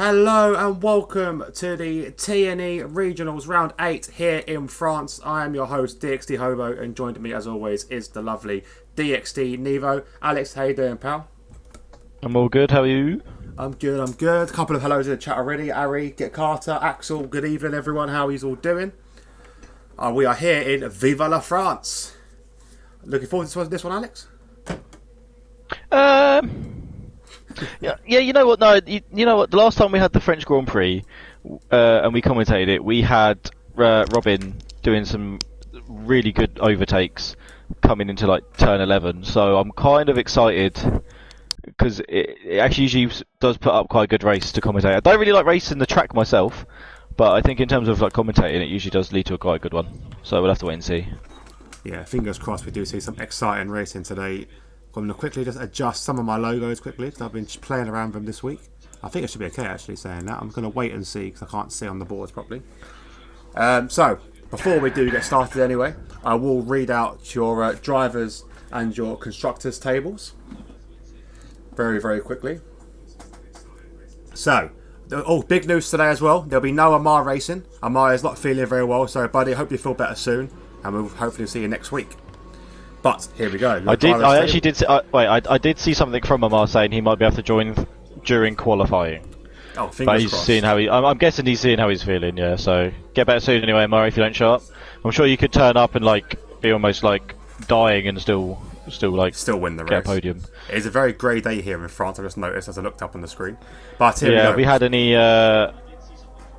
Hello and welcome to the TNE Regionals Round 8 here in France. I am your host, DxT Hobo, and joined me as always is the lovely DxT Nevo. Alex, how you doing, pal? I'm all good, how are you? I'm good. A couple of hellos in the chat already. Ari, Get Carter, Axel, good evening everyone, how are you all doing? We are here in Viva la France. Looking forward to this one, Alex? Yeah, you know what? No, you know what? The last time we had the French Grand Prix, and we commentated it, we had Robin doing some really good overtakes coming into like turn 11. So I'm kind of excited because it actually usually does put up quite a good race to commentate. I don't really like racing the track myself, but I think in terms of like commentating, it usually does lead to a quite good one. So we'll have to wait and see. Yeah, fingers crossed we do see some exciting racing today. I'm going to quickly just adjust some of my logos quickly because I've been playing around with them this week. I think it should be okay actually saying that. I'm going to wait and see because I can't see on the boards properly. So, before we do get started anyway, I will read out your drivers and your constructors tables. Very, very quickly. So, big news today as well. There'll be no Amar racing. Amar is not feeling very well, so buddy, I hope you feel better soon. And we'll hopefully see you next week. But here we go. I did see something from Amar saying he might be able to join during qualifying. Oh, fingers but he's crossed. seeing how I'm guessing he's seeing how he's feeling. Yeah, so get better soon anyway, Amar. If you don't show up, I'm sure you could turn up and like be almost like dying and still win the race. Get a podium. It's a very grey day here in France. I just noticed as I looked up on the screen. But here we go. Yeah, have we had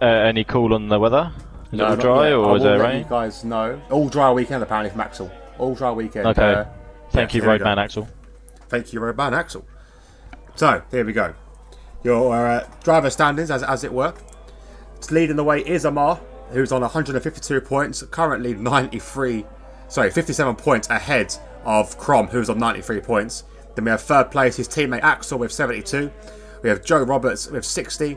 any call on the weather? Is it all dry or is there rain? You guys know. All dry weekend apparently from Axel. All dry weekend. Okay. Thank you, Roadman Axel. Thank you, Roadman Axel. So, here we go. Your driver standings, as it were. Leading the way is Amar, who's on 152 points, currently 57 points ahead of Crom, who's on 93 points. Then we have third place, his teammate Axel with 72. We have Joe Roberts with 60.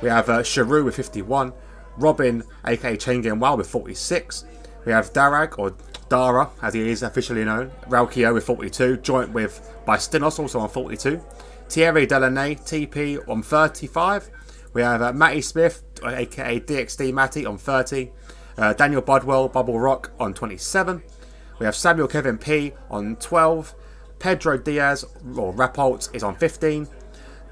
We have Sharu with 51. Robin, aka Chain Game Wow, with 46. We have Darag, or Dara, as he is officially known, Raukio with 42, joint by Stinos, also on 42. Thierry Delaney, TP, on 35. We have Matty Smith, aka DxT Matty, on 30. Daniel Budwell, Bubble Rock, on 27. We have Samuel Kevin P on 12. Pedro Diaz, or Rapolt, is on 15.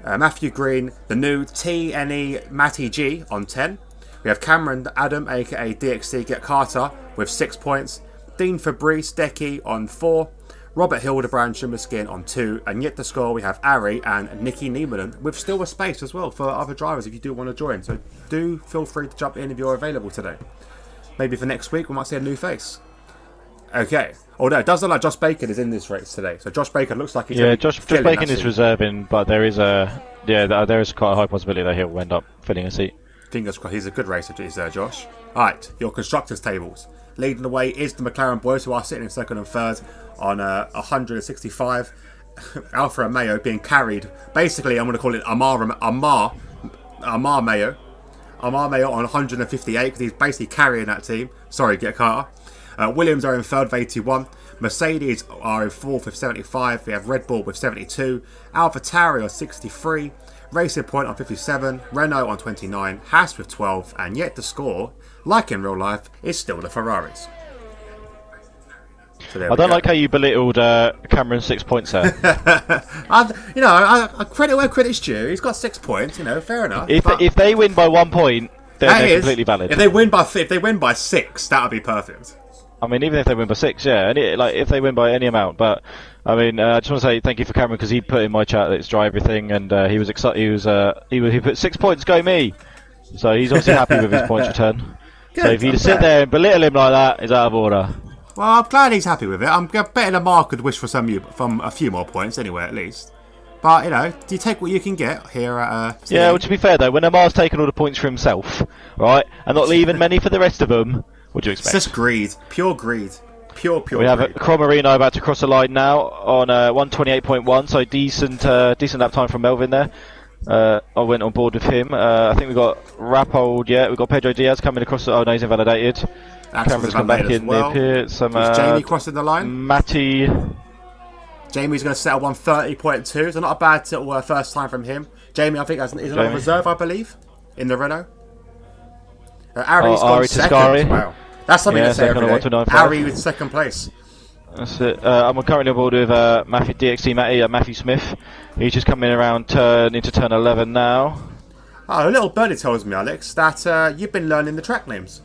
Matthew Green, the new TNE Matty G, on 10. We have Cameron Adam, aka DxT Get Carter, with 6 points. Dean Fabrice Decky on 4. Robert Hildebrand Shumaskin on 2. And yet the score we have Ari and Nikki Niemann with still a space as well for other drivers if you do want to join. So do feel free to jump in if you're available today. Maybe for next week we might see a new face. Okay. Although it does look like Josh Bacon is in this race today. So Josh Bacon looks like he's Josh Bacon is reserving, but there is there is quite a high possibility that he'll end up filling a seat. Fingers crossed. He's a good racer, is Josh. Alright, your constructors tables. Leading the way is the McLaren boys, who are sitting in second and third on 165. Alfa Romeo being carried. Basically, I'm going to call it Amar Mayo. Amar Mayo on 158 because he's basically carrying that team. Sorry, Get Carter. Williams are in third with 81. Mercedes are in fourth with 75. We have Red Bull with 72. AlphaTauri on 63. Racing Point on 57. Renault on 29. Haas with 12. And yet the score, like in real life, is still the Ferraris. So I don't like how you belittled Cameron's 6 points there. I credit where credit's due. He's got 6 points. Fair enough. If they win by 1 point, then they're completely valid. If they win by 6, that would be perfect. I mean, even if they win by 6, yeah, if they win by any amount. But I mean, I just want to say thank you for Cameron because he put in my chat that it's dry everything, and he was excited. He put 6 points. Go me! So he's obviously happy with his points return. Good, so if you sit there and belittle him like that, it's out of order. Well, I'm glad he's happy with it. I'm betting Amar could wish for from a few more points anyway, at least. But do you take what you can get here at? Yeah, well, to be fair though, when Amar's taken all the points for himself, right, and not leaving many for the rest of them. What do you expect? It's just greed. Pure greed. Pure We have Cromarino about to cross the line now on 128.1, so decent lap time from Melvin there. I went on board with him. I think we've got Rapold, we've got Pedro Diaz coming across. Oh no, he's invalidated. Cameron's come back in the pits. Is Jamie crossing the line? Matty Jamie's going to settle 130.2, so not a bad little first time from him. Jamie, I think, he's on reserve, I believe, in the Renault. Ari's gone second. Wow. That's something to say every day. Ari with second place. That's it. I'm currently on board with DxT Matthew Smith. He's just coming around into turn 11 now. Oh, a little birdie tells me, Alex, that you've been learning the track names.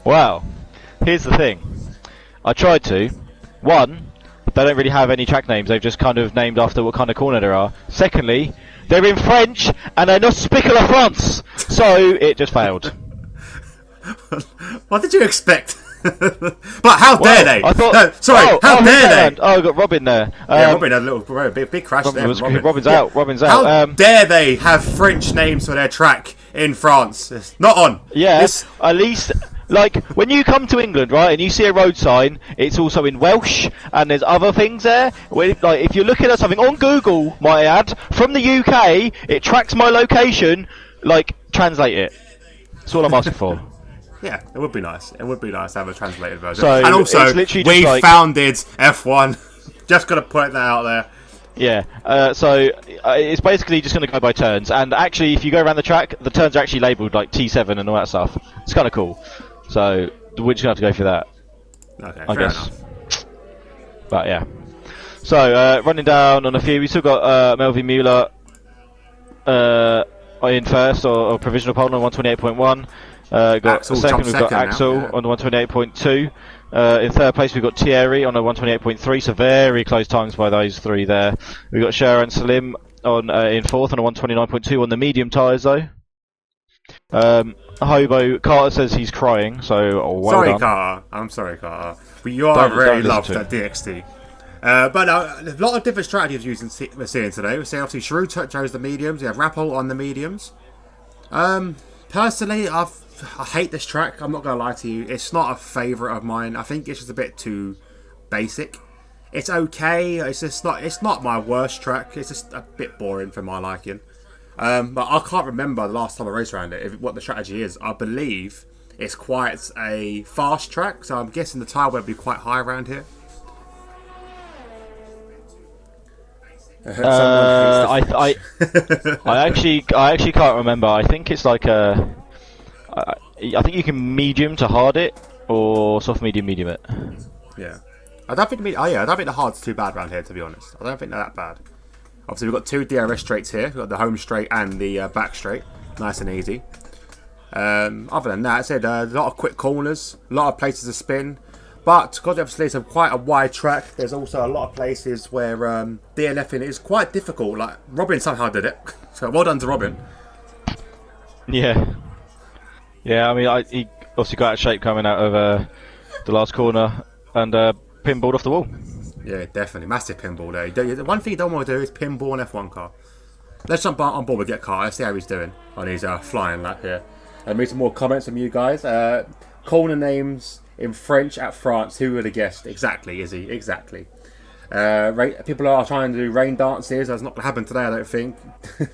Wow. Here's the thing. I tried to. One, they don't really have any track names. They've just kind of named after what kind of corner there are. Secondly, they're in French and they're not speaking la France. So it just failed. What did you expect? But how dare they? I thought, how dare they? Oh, I got Robin there. Yeah, Robin had a little big crash there. Robin's out. Robin's out. How dare they have French names for their track in France? It's not on. Yes, at least. Like, when you come to England, right, and you see a road sign, it's also in Welsh, and there's other things there. Like, if you're looking at something on Google, might I add, from the UK, it tracks my location, like, translate it. That's all I'm asking for. Yeah, it would be nice. It would be nice to have a translated version. So, and also, we founded F1. Just got to put that out there. Yeah, so it's basically just going to go by turns, and actually, if you go around the track, the turns are actually labelled, like, T7 and all that stuff. It's kind of cool. So we're just gonna have to go for that. Okay, I guess. Enough. But yeah. So running down on a few, we still got Melvin Mueller in first or provisional pole on 128.1. Got second. We've got Axel on 128.2. In third place we've got Thierry on a 128.3. So very close times by those three there. We've got Sharon Salim on in fourth on a 129.2 on the medium tyres though. Hobo Carter says he's crying, so well done. Carter. I'm sorry, Carter. But you are very loved at DxT. But a lot of different strategies we're seeing today. We're seeing obviously Shrew chose the mediums. We have Rappel on the mediums. Personally, I hate this track. I'm not going to lie to you. It's not a favourite of mine. I think it's just a bit too basic. It's okay. It's not my worst track. It's just a bit boring for my liking. But I can't remember the last time I raced around it, what the strategy is. I believe it's quite a fast track, so I'm guessing the tyre will be quite high around here. I actually can't remember. I think it's like I think you can medium to hard it, or soft medium it. Yeah. I don't think the hard's too bad around here, to be honest. I don't think they're that bad. Obviously, we've got two DRS straights here. We've got the home straight and the back straight. Nice and easy. Other than that, I said a lot of quick corners, a lot of places to spin. But because obviously it's quite a wide track, there's also a lot of places where DNFing is quite difficult. Like, Robin somehow did it. So well done to Robin. Yeah. Yeah, I mean, he obviously got out of shape coming out of the last corner and pinballed off the wall. Yeah, definitely. Massive pinball there. The one thing you don't want to do is pinball an F1 car. Let's jump on board with Get Car. Let's see how he's doing on his flying lap here. And read some more comments from you guys. Corner names in French at France. Who would have guessed? Exactly, Izzy. Exactly. People are trying to do rain dances. That's not going to happen today, I don't think.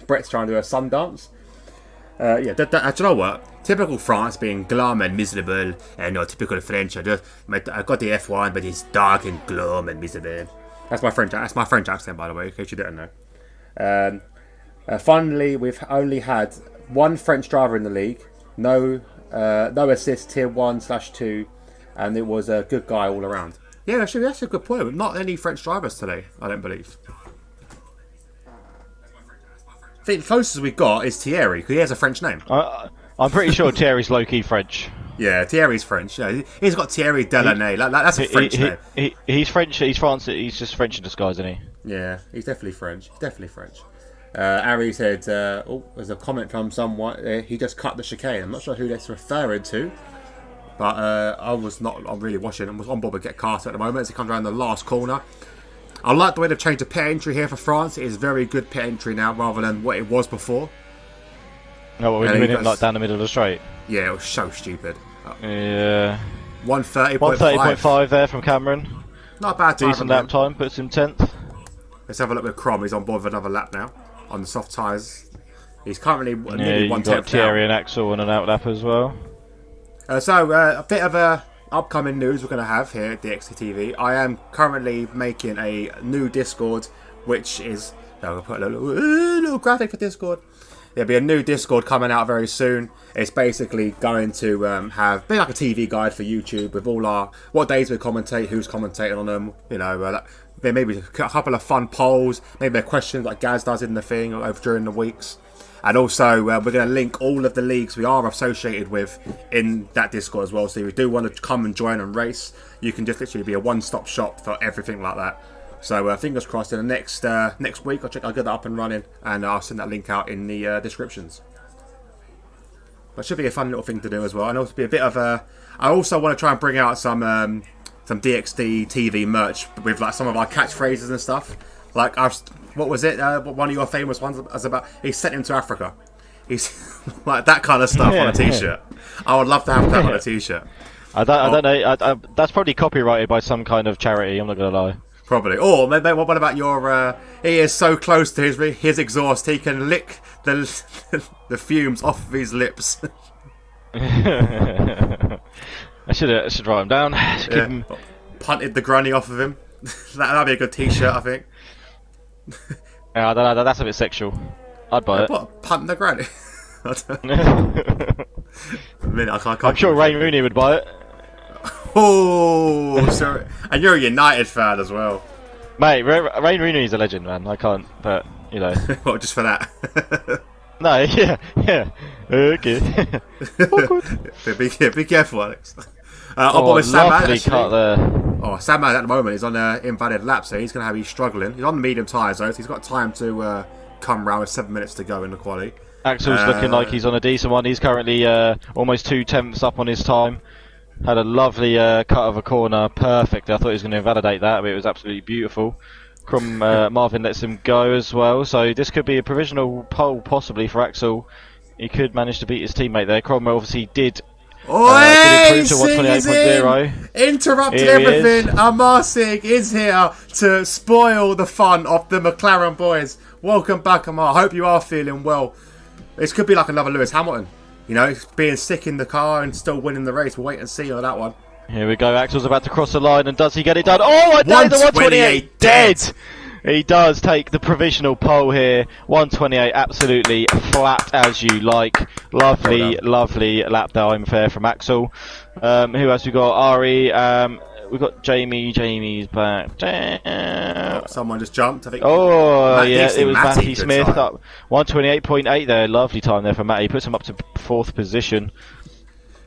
Brett's trying to do a sun dance. Do you know what? Typical France being glum and miserable, and no typical French. I got the F1, but it's dark and glum and miserable. That's my French accent, by the way, in case you didn't know. Finally, we've only had one French driver in the league. No assist, tier 1/2, and it was a good guy all around. Yeah, actually, that's a good point. Not any French drivers today, I don't believe. I think the closest we've got is Thierry, because he has a French name. I'm pretty sure Thierry's low-key French. Yeah, Thierry's French. Yeah, he's got Thierry Delaney. That's a French name. He's French. He's France. He's just French in disguise, isn't he? Yeah, he's definitely French. Ari said, there's a comment from someone. He just cut the chicane. I'm not sure who that's referring to, but I'm really watching. I was on board with Get Carter at the moment as he comes around the last corner. I like the way they've changed the pit entry here for France. It is very good pit entry now rather than what it was before. No, we're doing it like down the middle of the straight. Yeah, it was so stupid. Yeah. 130.5 there from Cameron. Not a bad time. Decent lap time, puts him 10th. Let's have a look with Crom. He's on board with another lap now on the soft tyres. He's currently nearly 1/10 got Thierry and Axel on an outlap as well. So a bit of a upcoming news we're going to have here at DxT TV. I am currently making a new Discord, which is... I'll put a little graphic for Discord. There'll be a new Discord coming out very soon. It's basically going to have be like a TV guide for YouTube with all our what days we commentate, who's commentating on them. You know, there may be a couple of fun polls, maybe a question like Gaz does in the thing over during the weeks. And also, we're going to link all of the leagues we are associated with in that Discord as well. So if you do want to come and join and race, you can just literally be a one-stop shop for everything like that. So fingers crossed in the next week, I'll get that up and running, and I'll send that link out in the descriptions. That should be a fun little thing to do as well. And also be a bit of a... I also want to try and bring out some DxT TV merch with like some of our catchphrases and stuff. Like what was it? One of your famous ones was about he sent him to Africa. He's like that kind of stuff on a T-shirt. I would love to have that on a T-shirt. I don't know. That's probably copyrighted by some kind of charity. I'm not gonna lie. Probably. Or maybe what about your? He is so close to his exhaust, he can lick the fumes off of his lips. I should write him down. Punted the granny off of him. That'd be a good T-shirt, I think. Yeah, I don't know. That's a bit sexual. I'd buy it. What? Punt the granny? I'm sure Wayne Rooney would buy it. Oh, sorry. And you're a United fan as well. Mate, Wayne Rooney's a legend, man. I can't, but, you know. What, just for that? No, yeah. Okay. Be careful, Alex. Lovely cut there. Oh, Samad at the moment is on an invalid lap, so he's going to be struggling. He's on medium tyres, though, so he's got time to come round with 7 minutes to go in the quali. Axel's looking like he's on a decent one. He's currently almost 2/10 up on his time. Had a lovely cut of a corner, perfect. I thought he was going to invalidate that, but it was absolutely beautiful. Marvin lets him go as well, so this could be a provisional pole possibly for Axel. He could manage to beat his teammate there. Cromwell obviously did improve to 128.0. Interrupted everything. Amar Sig is here to spoil the fun of the McLaren boys. Welcome back, Amar. Hope you are feeling well. This could be like another Lewis Hamilton. You know, being sick in the car and still winning the race. We'll wait and see on that one. Here we go. Axel's about to cross the line, and does he get it done? Oh, I did the 128 dead. He does take the provisional pole here. 128, absolutely flat as you like. Lovely lap time fair from Axel. Who else we got? Ari. We've got Jamie. Jamie's back. Someone just jumped. I think. Oh, yeah, it was Matty Smith. Up 128.8 there. Lovely time there for Matty. Puts him up to 4th position.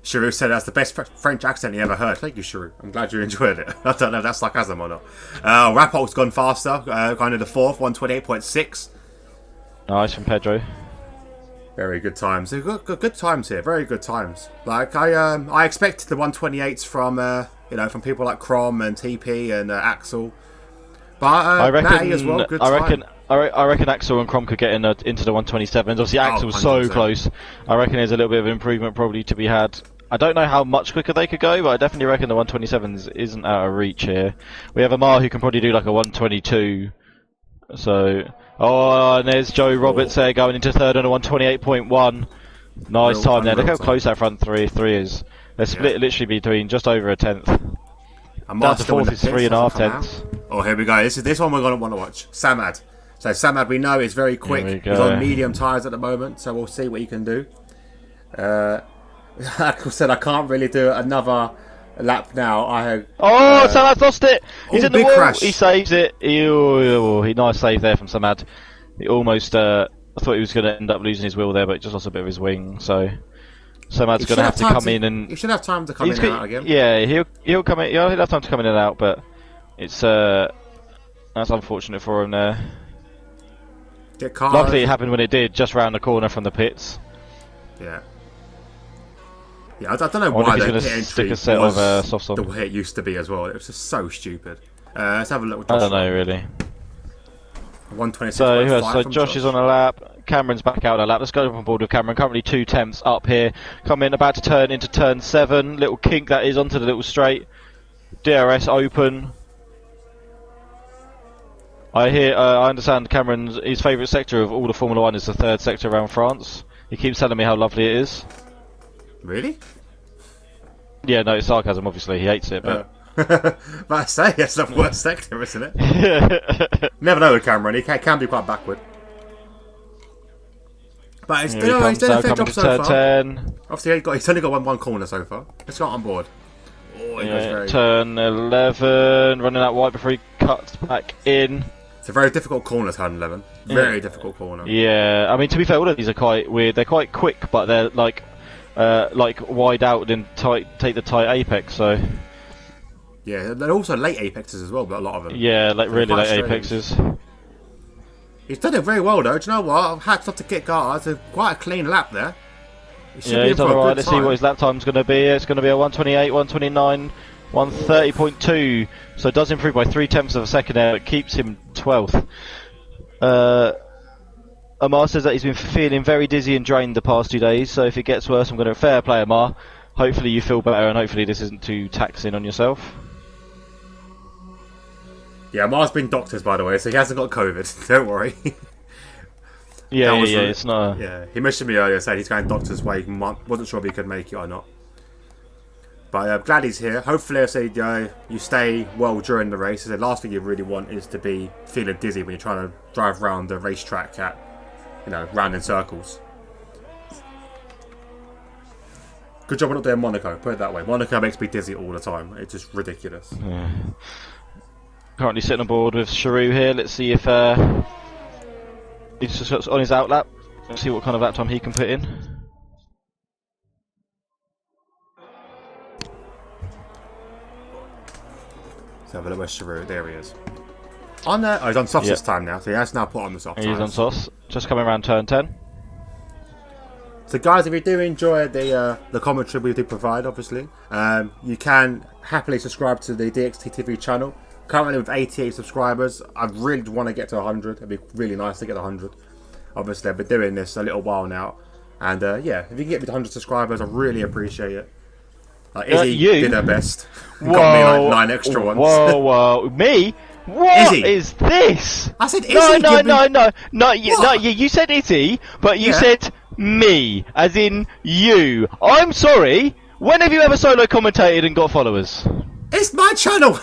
Shiru said that's the best French accent he ever heard. Thank you, Shiru. I'm glad you enjoyed it. I don't know if that's sarcasm or not. Rappolt's gone faster. Going to the 4th, 128.6. Nice from Pedro. Very good times. Good times here. Very good times. Like I expected the 128s from from people like Crom and TP and Axel. But I reckon Matty as well. Good time. I reckon Axel and Crom could get into the 127s. Obviously, Axel's so close. I reckon there's a little bit of improvement probably to be had. I don't know how much quicker they could go, but I definitely reckon the 127s isn't out of reach here. We have Amar who can probably do like a 122. So, and there's Joe Roberts there going into 3rd on a 128.1. Nice time there. Look how close that front three is. They're split literally between just over a 10th. Down to 4th is 3.5 tenths. Oh, here we go. This one we're going to want to watch. Samad. So Samad, we know, is very quick. He's on medium tyres at the moment, so we'll see what he can do. Like I said, I can't really do another lap now. Samad's lost it. He's in the wall. Crash. He saves it. He nice save there from Samad. He almost. I thought he was going to end up losing his wheel there, but he just lost a bit of his wing. So Samad's going to have to come in and. He should have time to come in and out again. Yeah, he'll come in. He'll have time to come in and out, but it's that's unfortunate for him there. Luckily, it happened when it did, just round the corner from the pits. Yeah. Yeah, I don't know why they stick a set of soft the way it used to be as well. It was just so stupid. Let's have a little. I don't know really. 126. So Josh is on a lap. Cameron's back out on a lap. Let's go on board with Cameron. Currently 2 tenths up here. Coming about to turn into turn 7. Little kink that is onto the little straight. DRS open. I understand Cameron's his favourite sector of all the Formula 1 is the 3rd sector around France. He keeps telling me how lovely it is. Really? Yeah, no, it's sarcasm. Obviously, he hates it. But But I say it's the worst sector, isn't it? Never know with Cameron. He can be quite backward. But it's, Here he comes he's done a now, fair coming job to so turn far. 10. Obviously, he's only got one corner so far. Let's go on board. Oh, he goes Yeah, very... turn 11, running out wide before he cuts back in. It's a very difficult corner, turn 11. Very difficult corner. Yeah, I mean, to be fair, all of these are quite weird. They're quite quick, but they're like wide out and take the tight apex. So Yeah, they're also late apexes as well, but a lot of them. yeah, like So really quite late strange. apexes. He's done it very well, though. Do you know what? Hats off to Kit Carter. It's quite a clean lap there. He should Yeah, be in he's for done a alright. good Let's see time. what his lap time's going to be. It's going to be a 128, 129, 130.2. So it does improve by 0.3 of a second there. It keeps him 12th. Amar says that he's been feeling very dizzy and drained the past 2 days. So if it gets worse, I'm going to fair play Amar. Hopefully you feel better, and hopefully this isn't too taxing on yourself. Yeah, Mar's been doctors, by the way, so he hasn't got COVID. Don't worry. Yeah, That was yeah, really- it's not. Yeah, he mentioned me earlier, saying he's going doctor's way. Wasn't sure if he could make it or not. But I'm glad he's here. Hopefully, I say you stay well during the race. The last thing you really want is to be feeling dizzy when you're trying to drive around the racetrack at, round in circles. Good job we're not doing Monaco. Put it that way. Monaco makes me dizzy all the time. It's just ridiculous. Yeah. Currently sitting on board with Sharu here. Let's see if he's just on his outlap. Let's see what kind of lap time he can put in. Let's have a look where Sharu. There he is. On there. Oh, he's on softs this time now. So he has now put on the soft He's tyres. on sauce. Just coming around turn 10. So guys, if you do enjoy the commentary we do provide, obviously, you can happily subscribe to the DxT TV channel. Currently with 88 subscribers, I really want to get to 100. It'd be really nice to get to 100. Obviously, I've been doing this a little while now. And yeah, if you can get me to 100 subscribers, I really appreciate it. Izzy you? did her best. Whoa, Got me like 9 extra ones. Whoa! Me? What Izzy. is this? I said Izzy. No. You said Izzy, but you Yeah. said me, as in you. I'm sorry. When have you ever solo commentated and got followers? It's my channel.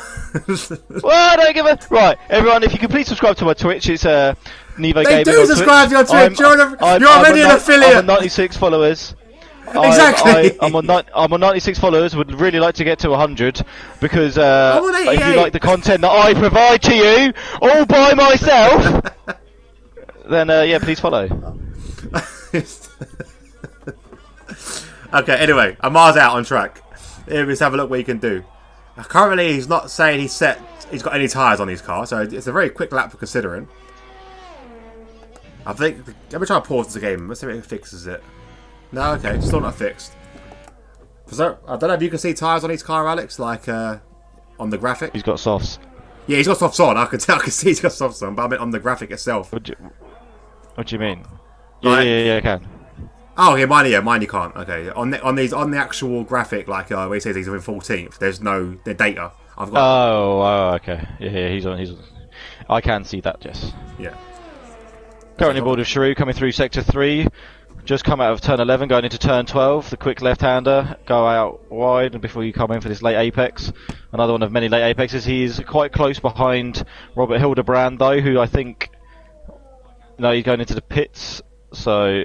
Well, I don't give a... Right, everyone, if you could please subscribe to my Twitch, it's Nevo They Gaming do on subscribe to your Twitch. I'm You're already an I'm affiliate. on 96 followers. Exactly. I'm on 96 followers. Would really like to get to 100 because I'm on if you 88. like the content that I provide to you all by myself, then yeah, please follow. Okay, anyway, Amar's out on track. Let's have a look what he can do. Currently, he's not saying he's got any tyres on his car, so it's a very quick lap for considering. I think, let me try to pause the game. Let's see if it fixes it. No, okay, still not fixed. So, I don't know if you can see tyres on his car, Alex, like on the graphic. He's got softs. Yeah, he's got softs on. I can see he's got softs on, but I mean on the graphic itself. What do you mean? Like- Yeah, I can. Oh, yeah, mine you can't. Okay, on the actual graphic, like where he says he's in 14th, there's no the data. I've got. Oh, okay. Yeah, he's on. I can see that. Yes. Yeah. Currently aboard with Sharu coming through sector 3. Just come out of turn 11, going into turn 12. The quick left-hander, go out wide and before you come in for this late apex. Another one of many late apexes. He's quite close behind Robert Hildebrand, though, who I think... No, he's going into the pits, so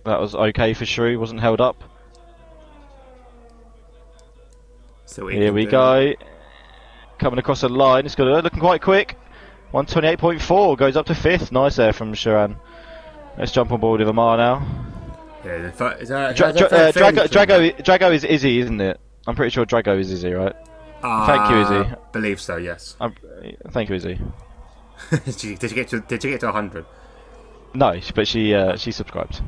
that was okay for Sharu, wasn't held up. So Here we go. Coming across the line, it's looking quite quick. 128.4 goes up to 5th. Nice there from Sharan. Let's jump on board with Amar now. Yeah, Drago is Izzy, isn't it? I'm pretty sure Drago is Izzy, right? Thank you, Izzy. Believe so. Yes. Thank you, Izzy. Did you get to 100? No, but she subscribed.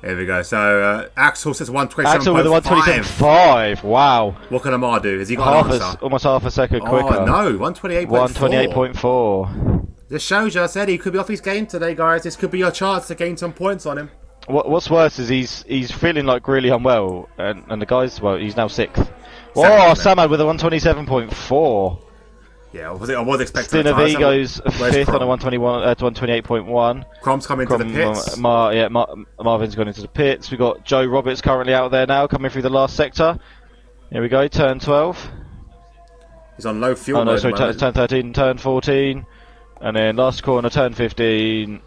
There we go. So Axel says 127.5. Axel with a 127.5. Wow. What can Amar do? Has he got an answer? Almost half a second quicker. Oh no, 128.4. 128.4. This shows you. I said he could be off his game today, guys. This could be your chance to gain some points on him. What's worse is he's feeling like really unwell, and the guy's he's now 6th. Seventh, Whoa, Samad with a 127.4. Yeah, I was expecting Stina V goes Where's 5th on a Crom? 121 to 128.1. Crom's coming to the pits. Marvin's gone into the pits. We've got Joe Roberts currently out there now, coming through the last sector. Here we go, turn 12. He's on low fuel. Oh no, sorry, turn 13, turn 14. And then last corner, turn 15.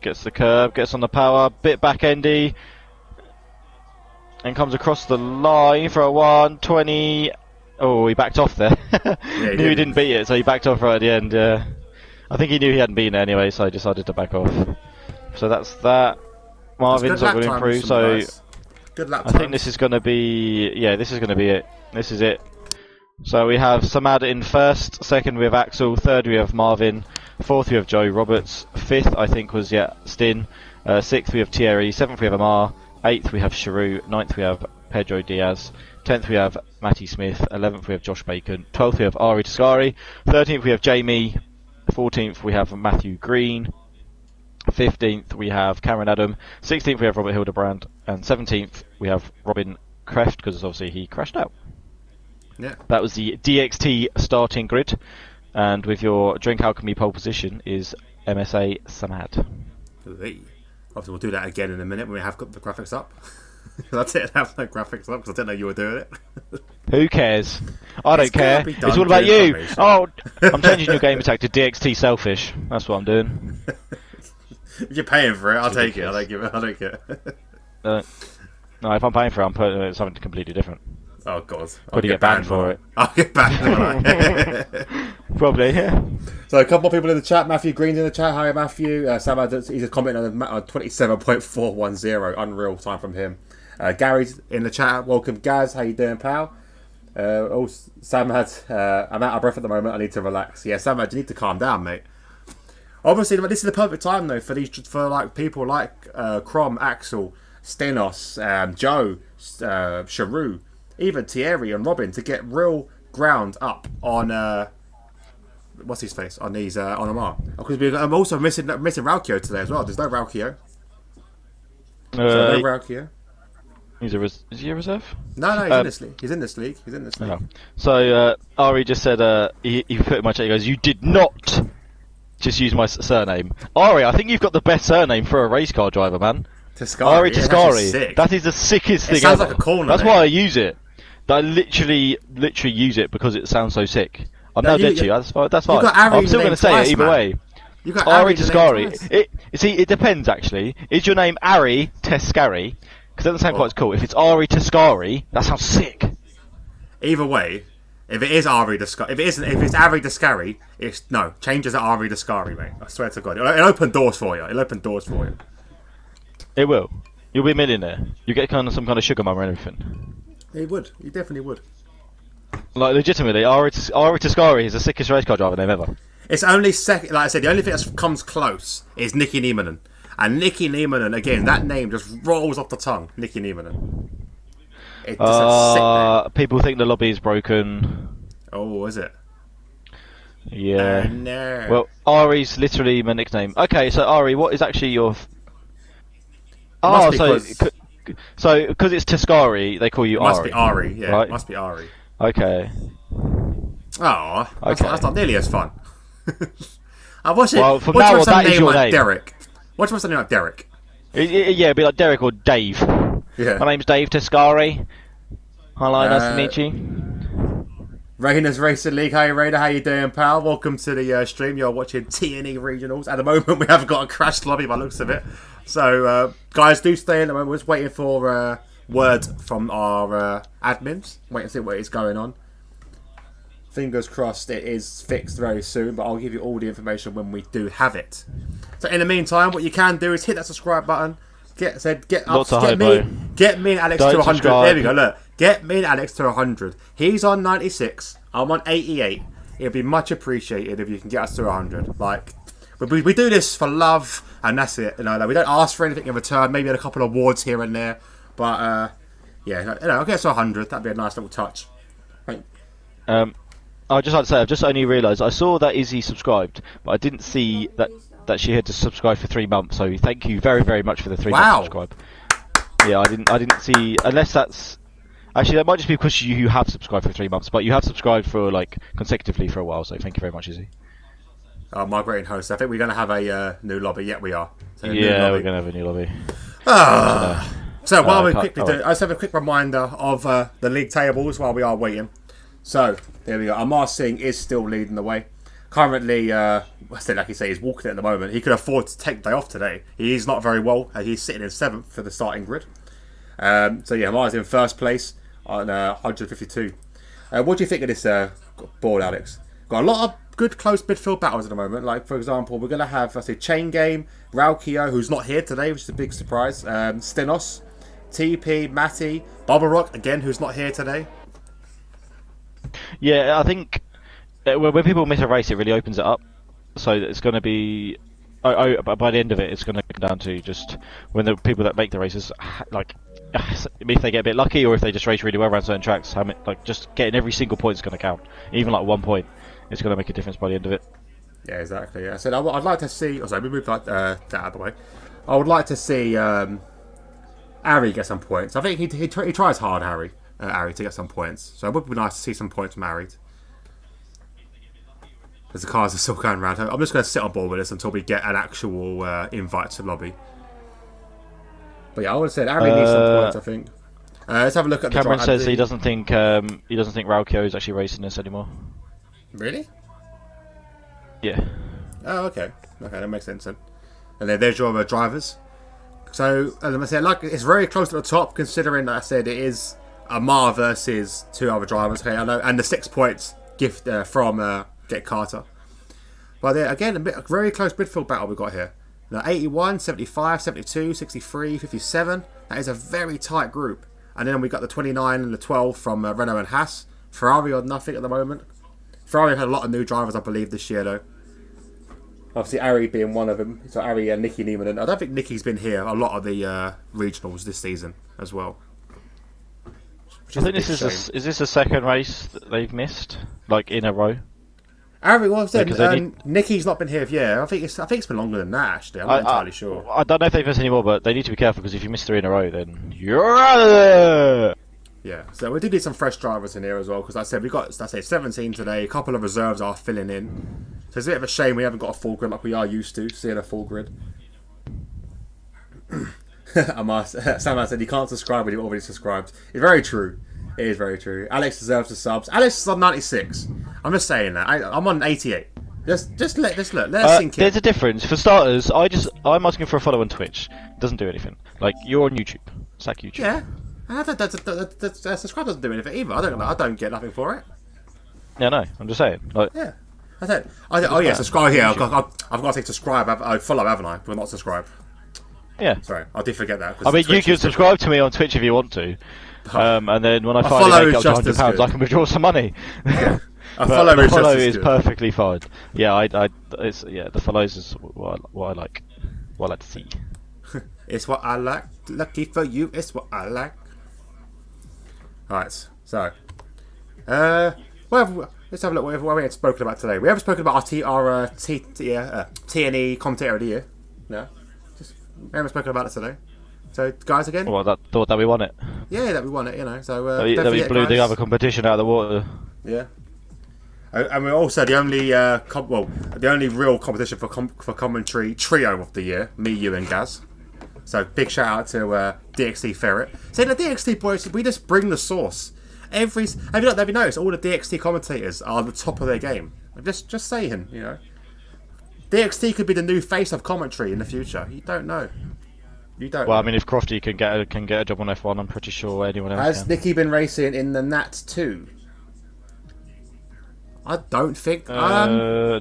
Gets the curb, gets on the power, bit back endy. And comes across the line for a 120. Oh, he backed off there. Yeah, Knew he didn't beat it, so he backed off right at the end. I think he knew he hadn't beaten it anyway, so he decided to back off. So that's that. Marvin's not going to improve, so good lap I think this is going to be... Yeah, this is going to be it. This is it. So we have Samad in first, second we have Axel, third we have Marvin, fourth we have Joe Roberts, fifth I think was, Stin, sixth we have Thierry, seventh we have Amar, eighth we have Sharu, ninth we have Pedro Diaz, 10th we have Matty Smith, 11th we have Josh Bacon, 12th we have Ari Tascari, 13th we have Jamie, 14th we have Matthew Green, 15th we have Cameron Adam, 16th we have Robert Hildebrand, and 17th we have Robin Kreft, because obviously he crashed out. Yeah. That was the DxT starting grid, and with your Drink Alchemy pole position is MSA Samad. Obviously we'll do that again in a minute when we have got the graphics up. That's it, I have no graphics up because I didn't know you were doing it. Who cares? I don't care. be It's done all about through you. information. Oh, I'm changing your game attack to DxT Selfish. That's what I'm doing. If you're paying for it, I'll take it. I don't care. No, if I'm paying for it, I'm putting it in something completely different. Oh god. Probably get banned for it. I'll get banned. Probably, yeah. So a couple of people in the chat. Matthew Green's in the chat. Hi Matthew. Sam, he's a comment on 27.410. Unreal time from him. Gary's in the chat. Welcome Gaz. How you doing, pal? Sam had. I'm out of breath at the moment. I need to relax. Yeah, Sam, you need to calm down, mate. Obviously, this is the perfect time though for like people like Crom, Axel, Stenos, Joe, Sharu, even Thierry and Robin to get real ground up on what's his face on these on Amar. Because I'm also missing Raukio today as well. There's no Raukio. No Raukio. Is he a reserve? No, he's in this league. He's in this league. Oh. So Ari just said he put in my chat. He goes, "You did not just use my surname, Ari. I think you've got the best surname for a race car driver, man. Tascari. Ari Yeah, Tascari. That is the sickest thing sounds ever. like a corner. That's why I use it. I literally use it because it sounds so sick. I'm now dead to you. That's fine. I'm still going to say it either way. You got Ari Tascari. It depends actually. Is your name Ari Tascari? Because that doesn't sound quite as cool. If it's Ari Tascari, that sounds sick. Either way, if it is Ari Tascari, if it's Ari Tascari, change it to Ari Tascari, mate. I swear to God, it'll open doors for you. It will. You'll be a millionaire. You get some kind of sugar mum or anything. He would. He definitely would. Like legitimately, Ari Tascari is the sickest race car driver name ever. It's only second. Like I said, the only thing that comes close is Nicky Niemanen. And Nicky Niemanen, again, that name just rolls off the tongue. Nicky Niemanen. It's just a sick name. People think the lobby is broken. Oh, is it? Yeah. No. Well, Ari's literally my nickname. Okay, so Ari, what is actually your... So because it's Tascari, they call you Ari. Must be Ari, yeah. Right? Must be Ari. Okay. Oh, okay. That's not nearly as fun. I watch it. Well, from now on, that is your name. Derek. Watch what's the name like Derek. Yeah, it'd be like Derek or Dave. Yeah. My name's Dave Tascari. Hello, nice to meet you. Raiders Racing League. Hey Raider, how you doing, pal? Welcome to the stream. You're watching TNE Regionals. At the moment, we haven't got a crashed lobby by the looks of it. So, guys, do stay in the moment. We're just waiting for word from our admins. Wait and see what is going on. Fingers crossed it is fixed very soon, but I'll give you all the information when we do have it. So in the meantime, what you can do is hit that subscribe button. Get me and Alex to 100. Subscribe. There we go, look. Get me and Alex to 100. He's on 96. I'm on 88. It'd be much appreciated if you can get us to 100. Like, we do this for love, and that's it. You know, like, we don't ask for anything in return. Maybe a couple of awards here and there, but yeah, I'll get us to 100. That'd be a nice little touch. I'd just like to say, I've just only realised I saw that Izzy subscribed, but I didn't see that she had to subscribe for 3 months. So thank you very, very much for the 3 months subscribe. Yeah, I didn't see, unless Actually, that might just be because you have subscribed for 3 months, but you have subscribed for like consecutively for a while. So thank you very much, Izzy. Migrating host. I think we're going to have a new lobby. Yeah, we are. So Yeah, we're gonna have a new lobby. So while we quickly do, right. let's have a quick reminder of the league tables while we are waiting. So there we go. Amar Singh is still leading the way. Currently, like you say, he's walking it at the moment. He could afford to take the day off today. He is not very well. He's sitting in 7th for the starting grid. So yeah, Amar's in first place on 152. What do you think of this board, Alex? Got a lot of good close midfield battles at the moment. Like, for example, we're going to have, I say, Chain Game, Raukio, who's not here today, which is a big surprise. Stenos, TP, Matty, Bubble Rock, again, who's not here today. Yeah, I think when people miss a race, it really opens it up. So it's going to be. By the end of it, it's going to come down to just when the people that make the races, like, if they get a bit lucky or if they just race really well around certain tracks, just getting every single point is going to count. Even like 1 point, it's going to make a difference by the end of it. Yeah, exactly. Yeah. So I'd like to see. Oh, sorry, we moved that out of the way. I would like to see Harry get some points. I think he tries hard, Harry, to get some points. So it would be nice to see some points from Harry. As the cars are still going around. I'm just going to sit on board with this until we get an actual invite to lobby. But yeah, I would have said Harry needs some points, I think. Let's have a look at Cameron the says he doesn't think Raukio is actually racing this anymore. Really? Yeah. Oh, okay. Okay, that makes sense then. And then there's your drivers. So, as I said, like, it's very close to the top, considering that I said it is Amar versus 2 other drivers. Okay, I know, and the 6 points gift from Get Carter. But there, again, a very close midfield battle we've got here. Now, 81, 75, 72, 63, 57. That is a very tight group. And then we got the 29 and the 12 from Renault and Haas. Ferrari on nothing at the moment. Ferrari had a lot of new drivers, I believe, this year, though. Obviously, Ari being one of them. So Ari and Nicky Neiman. And I don't think Nicky's been here a lot of the regionals this season as well. I think this is this a second race that they've missed, like in a row? Ari, what I've said, Nicky's not been here. Yeah, I think it's been longer than that. Actually, I'm not entirely sure. I don't know if they've missed any more, but they need to be careful because if you miss 3 in a row, then you're out of there. Yeah, so we do need some fresh drivers in here as well because like I said we got 17 today. A couple of reserves are filling in, so it's a bit of a shame we haven't got a full grid like we are used to seeing a full grid. Sam said you can't subscribe when you're already subscribed. It's very true. It is very true. Alex deserves the subs. Alex is on 96. I'm just saying that. I'm on 88. Just let us sink in. There's a difference. For starters, I'm asking for a follow on Twitch. It doesn't do anything. Like you're on YouTube. It's like YouTube. Yeah. Subscribe doesn't do anything either. I don't get nothing for it. Yeah, no. I'm just saying. Like, yeah. Subscribe here. I've got to say subscribe. I follow, haven't I? But not subscribe. Yeah. Sorry, I did forget that. I mean, you can subscribe to me on Twitch if you want to. And then when I finally make up to £100, I can withdraw some money. Yeah. The follow is perfectly fine. Yeah, the follows is what I like. What I like to see. It's what I like. Lucky for you, it's what I like. Alright, so let's have a look what we had spoken about today. We haven't spoken about our TNE commentator of the year. No. We haven't spoken about it today. So, guys, again? Well, that we won it. Yeah, that we won it, you know. So, that we blew the other competition out of the water. Yeah. And we're also the only the only real competition for commentary trio of the year. Me, you, and Gaz. So, big shout out to DxT Ferret. Saying the DxT boys, we just bring the sauce. Have you noticed all the DxT commentators are at the top of their game? Just saying, you know. DxT could be the new face of commentary in the future. You don't know. Well, I mean, if Crofty can get a job on F1, I'm pretty sure anyone else Has Nicky been racing in the Nat 2? I don't think. No.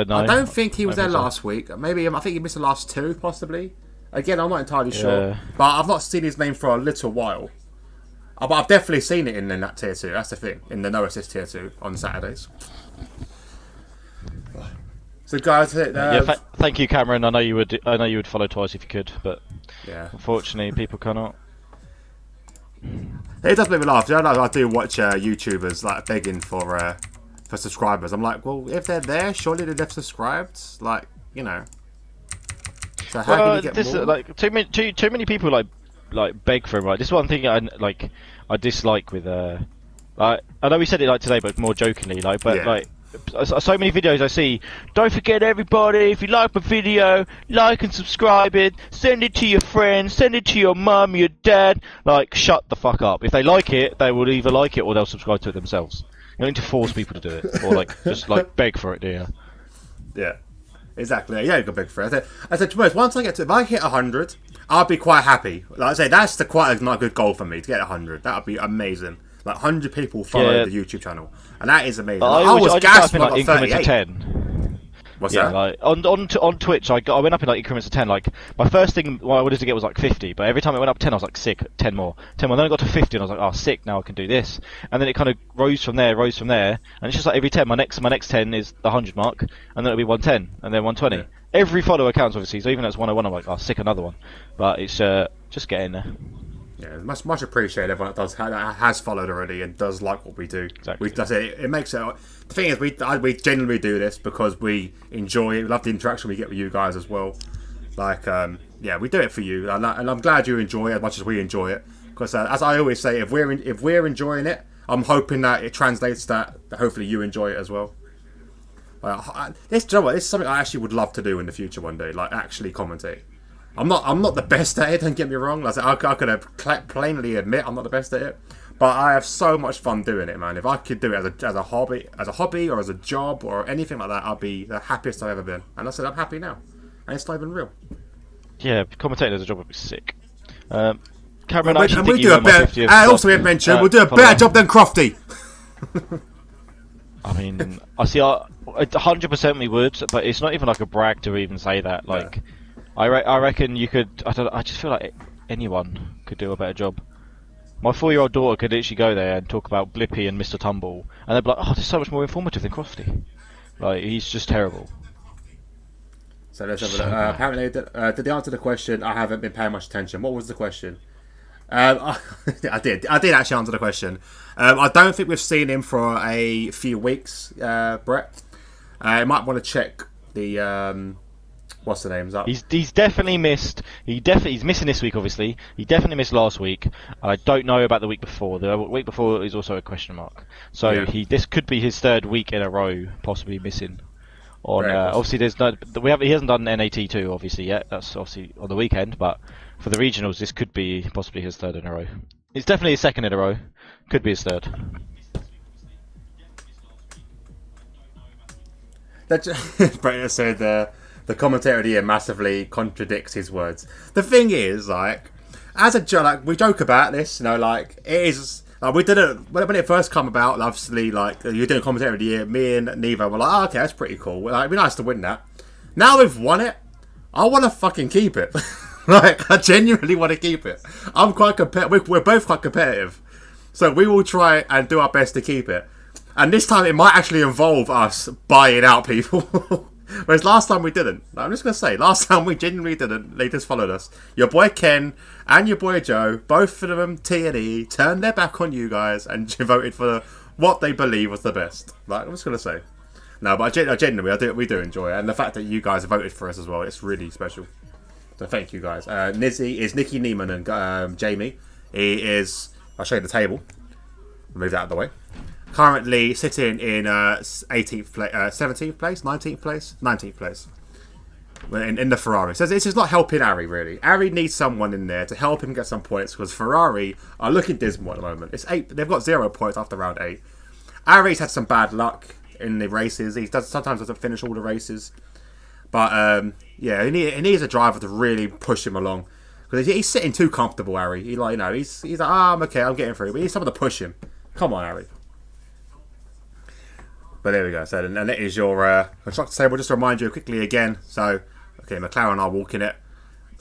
I don't think he was there last week. Maybe I think he missed the last 2, possibly. Again, I'm not entirely sure. But I've not seen his name for a little while. But I've definitely seen it in the Nat Tier 2. That's the thing. In the No Assist Tier 2 on Saturdays. So guys, thank you, Cameron. I know you would follow twice if you could, but yeah, unfortunately, people cannot. It does make me laugh. I do watch YouTubers like begging for subscribers. I'm like, well, if they're there, surely they've subscribed. Like, you know. So how can you get more? Like too many people like like beg for him. Right, this is one thing I dislike with like, I know we said it like today, but more jokingly. Like, but Yeah. like so many videos I see. Don't forget, everybody, if you like my video, like and subscribe it. Send it to your friends. Send it to your mum, your dad. Like, shut the fuck up. If they like it, they will either like it or they'll subscribe to it themselves. You don't need to force people to do it, or like just like beg for it, do you? Yeah. Exactly. Yeah, you got big for it. I said to most, once I get to, if I hit 100, I'll be quite happy. Like I say, that's quite a good goal for me to get 100. That would be amazing. Like 100 people follow the YouTube channel, and that is amazing. I was gassed when I got increments 38. of 10. What's yeah, that? like on Twitch, I went up in like increments of 10. Like my first thing what I wanted to get was like 50, but every time it went up 10, I was like sick. 10 more, 10 more. Then I got to 50, and I was like, oh, sick. Now I can do this. And then it kind of rose from there, and it's just like every 10. My next 10 is the 100 mark, and then it'll be 110, and then 120. Yeah. Every follower counts, obviously. So even if it's 101, I'm like, oh, sick, another one. But it's just getting there. Yeah, much appreciated everyone that has followed already and does like what we do. Exactly. It makes it. The thing is, we genuinely do this because we enjoy it. We love the interaction we get with you guys as well. Like, yeah, we do it for you, and I'm glad you enjoy it as much as we enjoy it. Because as I always say, if we're enjoying it, I'm hoping that it translates that hopefully you enjoy it as well. This is something I actually would love to do in the future one day. Like, actually commentate. I'm not the best at it. Don't get me wrong. Like I could plainly admit I'm not the best at it, but I have so much fun doing it, man. If I could do it as a hobby or as a job or anything like that, I'd be the happiest I've ever been. And I said I'm happy now, and it's not even real. Yeah, commentating as a job would be sick. Cameron, And we do a better. Also, we have mentioned we'll do a better job than Crofty. I mean, I see. 100% we would, but it's not even like a brag to even say that. Like. Yeah. I reckon you could. I just feel like anyone could do a better job. My 4-year-old daughter could literally go there and talk about Blippi and Mr. Tumble, and they'd be like, "Oh, this is so much more informative than Crofty." Like, he's just terrible. So let's have a look. Apparently, did they answer the question? I haven't been paying much attention. What was the question? I did actually answer the question. I don't think we've seen him for a few weeks, Brett. You might want to check the. What's the name's up? He's definitely missed. He's missing this week, obviously. He definitely missed last week. I don't know about the week before. The week before is also a question mark. So yeah. This could be his third week in a row, possibly missing. Obviously, he hasn't done NAT2 obviously yet. That's obviously on the weekend, but for the regionals, this could be possibly his third in a row. It's definitely his second in a row. Could be his third. Brett said. The commentator of the year massively contradicts his words. The thing is, like, as a joke, like, we joke about this, you know, like, it is, like, we did it, when it first come about, obviously, like, you're doing commentator of the year, me and Nevo were like, oh, okay, that's pretty cool. Like, it'd be nice to win that. Now we've won it, I want to fucking keep it. Like, I genuinely want to keep it. I'm quite competitive, we're both quite competitive. So we will try and do our best to keep it. And this time it might actually involve us buying out people. Whereas last time we didn't. I'm just going to say, last time we genuinely didn't. They just followed us. Your boy Ken and your boy Joe, both of them TNE, turned their back on you guys and voted for what they believe was the best. Like, I'm just going to say. No, but genuinely, we do enjoy it. And the fact that you guys voted for us as well, it's really special. So thank you guys. Nizzy is Nicky Neiman and Jamie. He is, I'll show you the table. Move that out of the way. Currently sitting in 18th place, 17th place, 19th place, 19th place in the Ferrari. So this is not helping Ari really. Ari needs someone in there to help him get some points because Ferrari are looking dismal at the moment. It's 8. They've got 0 points after round 8. Ari's had some bad luck in the races. He sometimes doesn't finish all the races, but yeah, he needs a driver to really push him along because he's sitting too comfortable. Ari, he's like, I'm okay, I'm getting through, but he needs someone to push him. Come on, Ari. But there we go. So, and that is your constructor table. Just to remind you quickly again. So, okay, McLaren are walking it.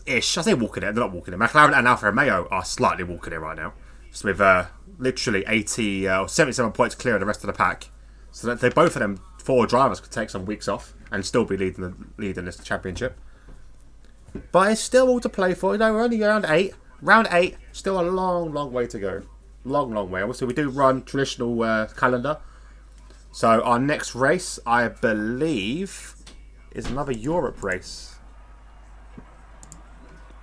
Ish. I say walking it. They're not walking it. McLaren and Alfa Romeo are slightly walking it right now. So with literally 80 or 77 points clear of the rest of the pack. So that they both of them 4 drivers could take some weeks off and still be leading this championship. But it's still all to play for. You know, we're only around 8. Round 8. Still a long way to go. Long way. Obviously, we do run traditional calendar. So our next race, I believe, is another Europe race.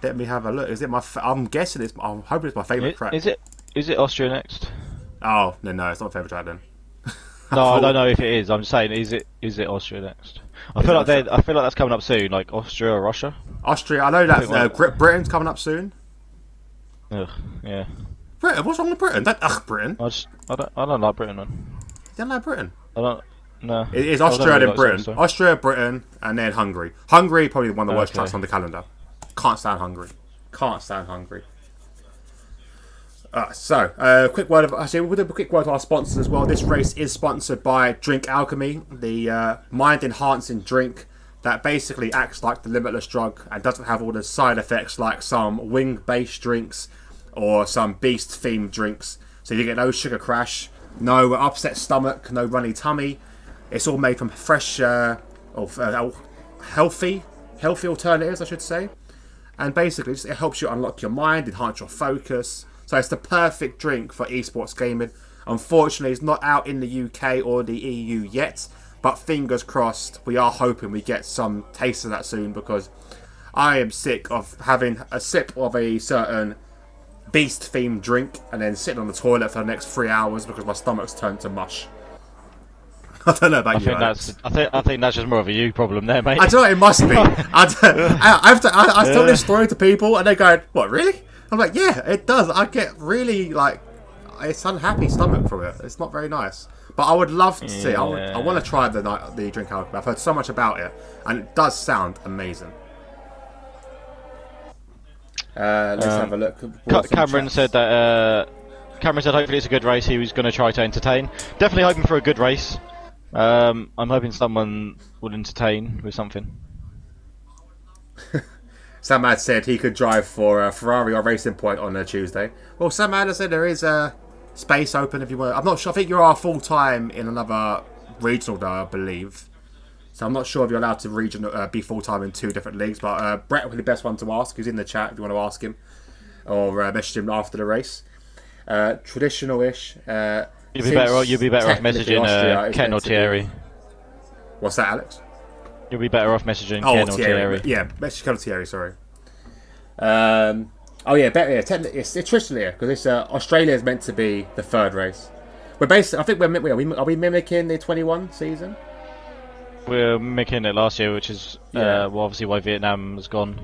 Let me have a look. Is it my? I'm guessing it's. I'm hoping it's my favourite track. Is it Austria next? Oh no, it's not my favourite track then. No, I don't know if it is. I'm just saying, is it Austria next? I feel like that's coming up soon, like Austria or Russia. Austria. I know that Britain's coming up soon. Ugh, yeah. Britain. What's wrong with Britain? Britain. I don't like Britain, man. You don't like Britain? I don't. No. It is Austria and Britain. Austria, Britain, and then Hungary. Hungary probably one of the worst tracks on the calendar. Can't stand Hungary. Can't stand Hungary. Quick word of our sponsors as well. This race is sponsored by Drink Alchemy, the mind-enhancing drink that basically acts like the limitless drug and doesn't have all the side effects like some wing-based drinks or some beast-themed drinks. So you get no sugar crash, no upset stomach, no runny tummy. It's all made from fresh, healthy alternatives, I should say. And basically, it helps you unlock your mind, enhance your focus. So it's the perfect drink for esports gaming. Unfortunately, it's not out in the UK or the EU yet. But fingers crossed, we are hoping we get some taste of that soon, because I am sick of having a sip of a certain beast-themed drink and then sitting on the toilet for the next 3 hours because my stomach's turned to mush. I don't know about you. I think that's just more of a you problem there, mate. I don't know. It must be. I tell this story to people and they go, "What, really?" I'm like, "Yeah, it does." I get really it's unhappy stomach from it. It's not very nice. But I would love to see. I want to try the drink alcohol. I've heard so much about it, and it does sound amazing. Let's have a look. Cameron said that. Cameron said hopefully it's a good race. He was going to try to entertain. Definitely hoping for a good race. I'm hoping someone will entertain with something. Samad said he could drive for Ferrari or Racing Point on a Tuesday. Well, Samad said there is a space open if you want. I'm not sure. I think you are full time in another regional, though, I believe. So I'm not sure if you're allowed to be full time in 2 different leagues. But Brett will be the best one to ask. Who's in the chat if you want to ask him, or message him after the race. Traditional-ish. You'd be better off messaging Ken or Thierry. What's that, Alex? You'll be better off messaging Ken or Thierry. Yeah, message Ken or Thierry, sorry. It's traditional here, because Australia is meant to be the 3rd race. Are we mimicking the 21 season? We're mimicking it last year, which is obviously why Vietnam has gone.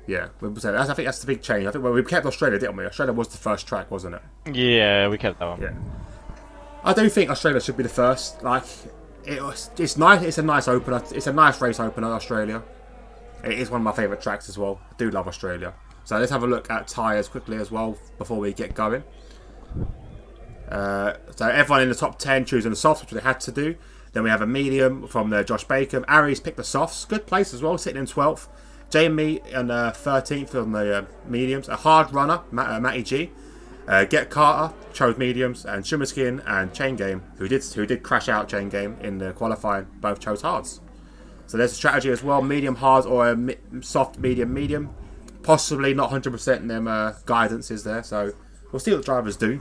Yeah, I think that's the big change. I think we kept Australia, didn't we? Australia was the first track, wasn't it? Yeah, we kept that one. Yeah. I do think Australia should be the first. It's nice. It's a nice opener. It's a nice race opener, Australia. It is one of my favourite tracks as well. I do love Australia. So let's have a look at tyres quickly as well before we get going. So everyone in the top 10 choosing the softs, which they had to do. Then we have a medium from Josh Baker. Aries picked the softs. Good place as well, sitting in 12th. Jamie and 13th on the mediums. A hard runner, Matty G. Get Carter chose mediums, and Shumaskin and Chain Game, who did crash out Chain Game in the qualifying, both chose hards. So there's a strategy as well: medium hards or a soft medium. Possibly not 100% in them guidance is there. So we'll see what the drivers do.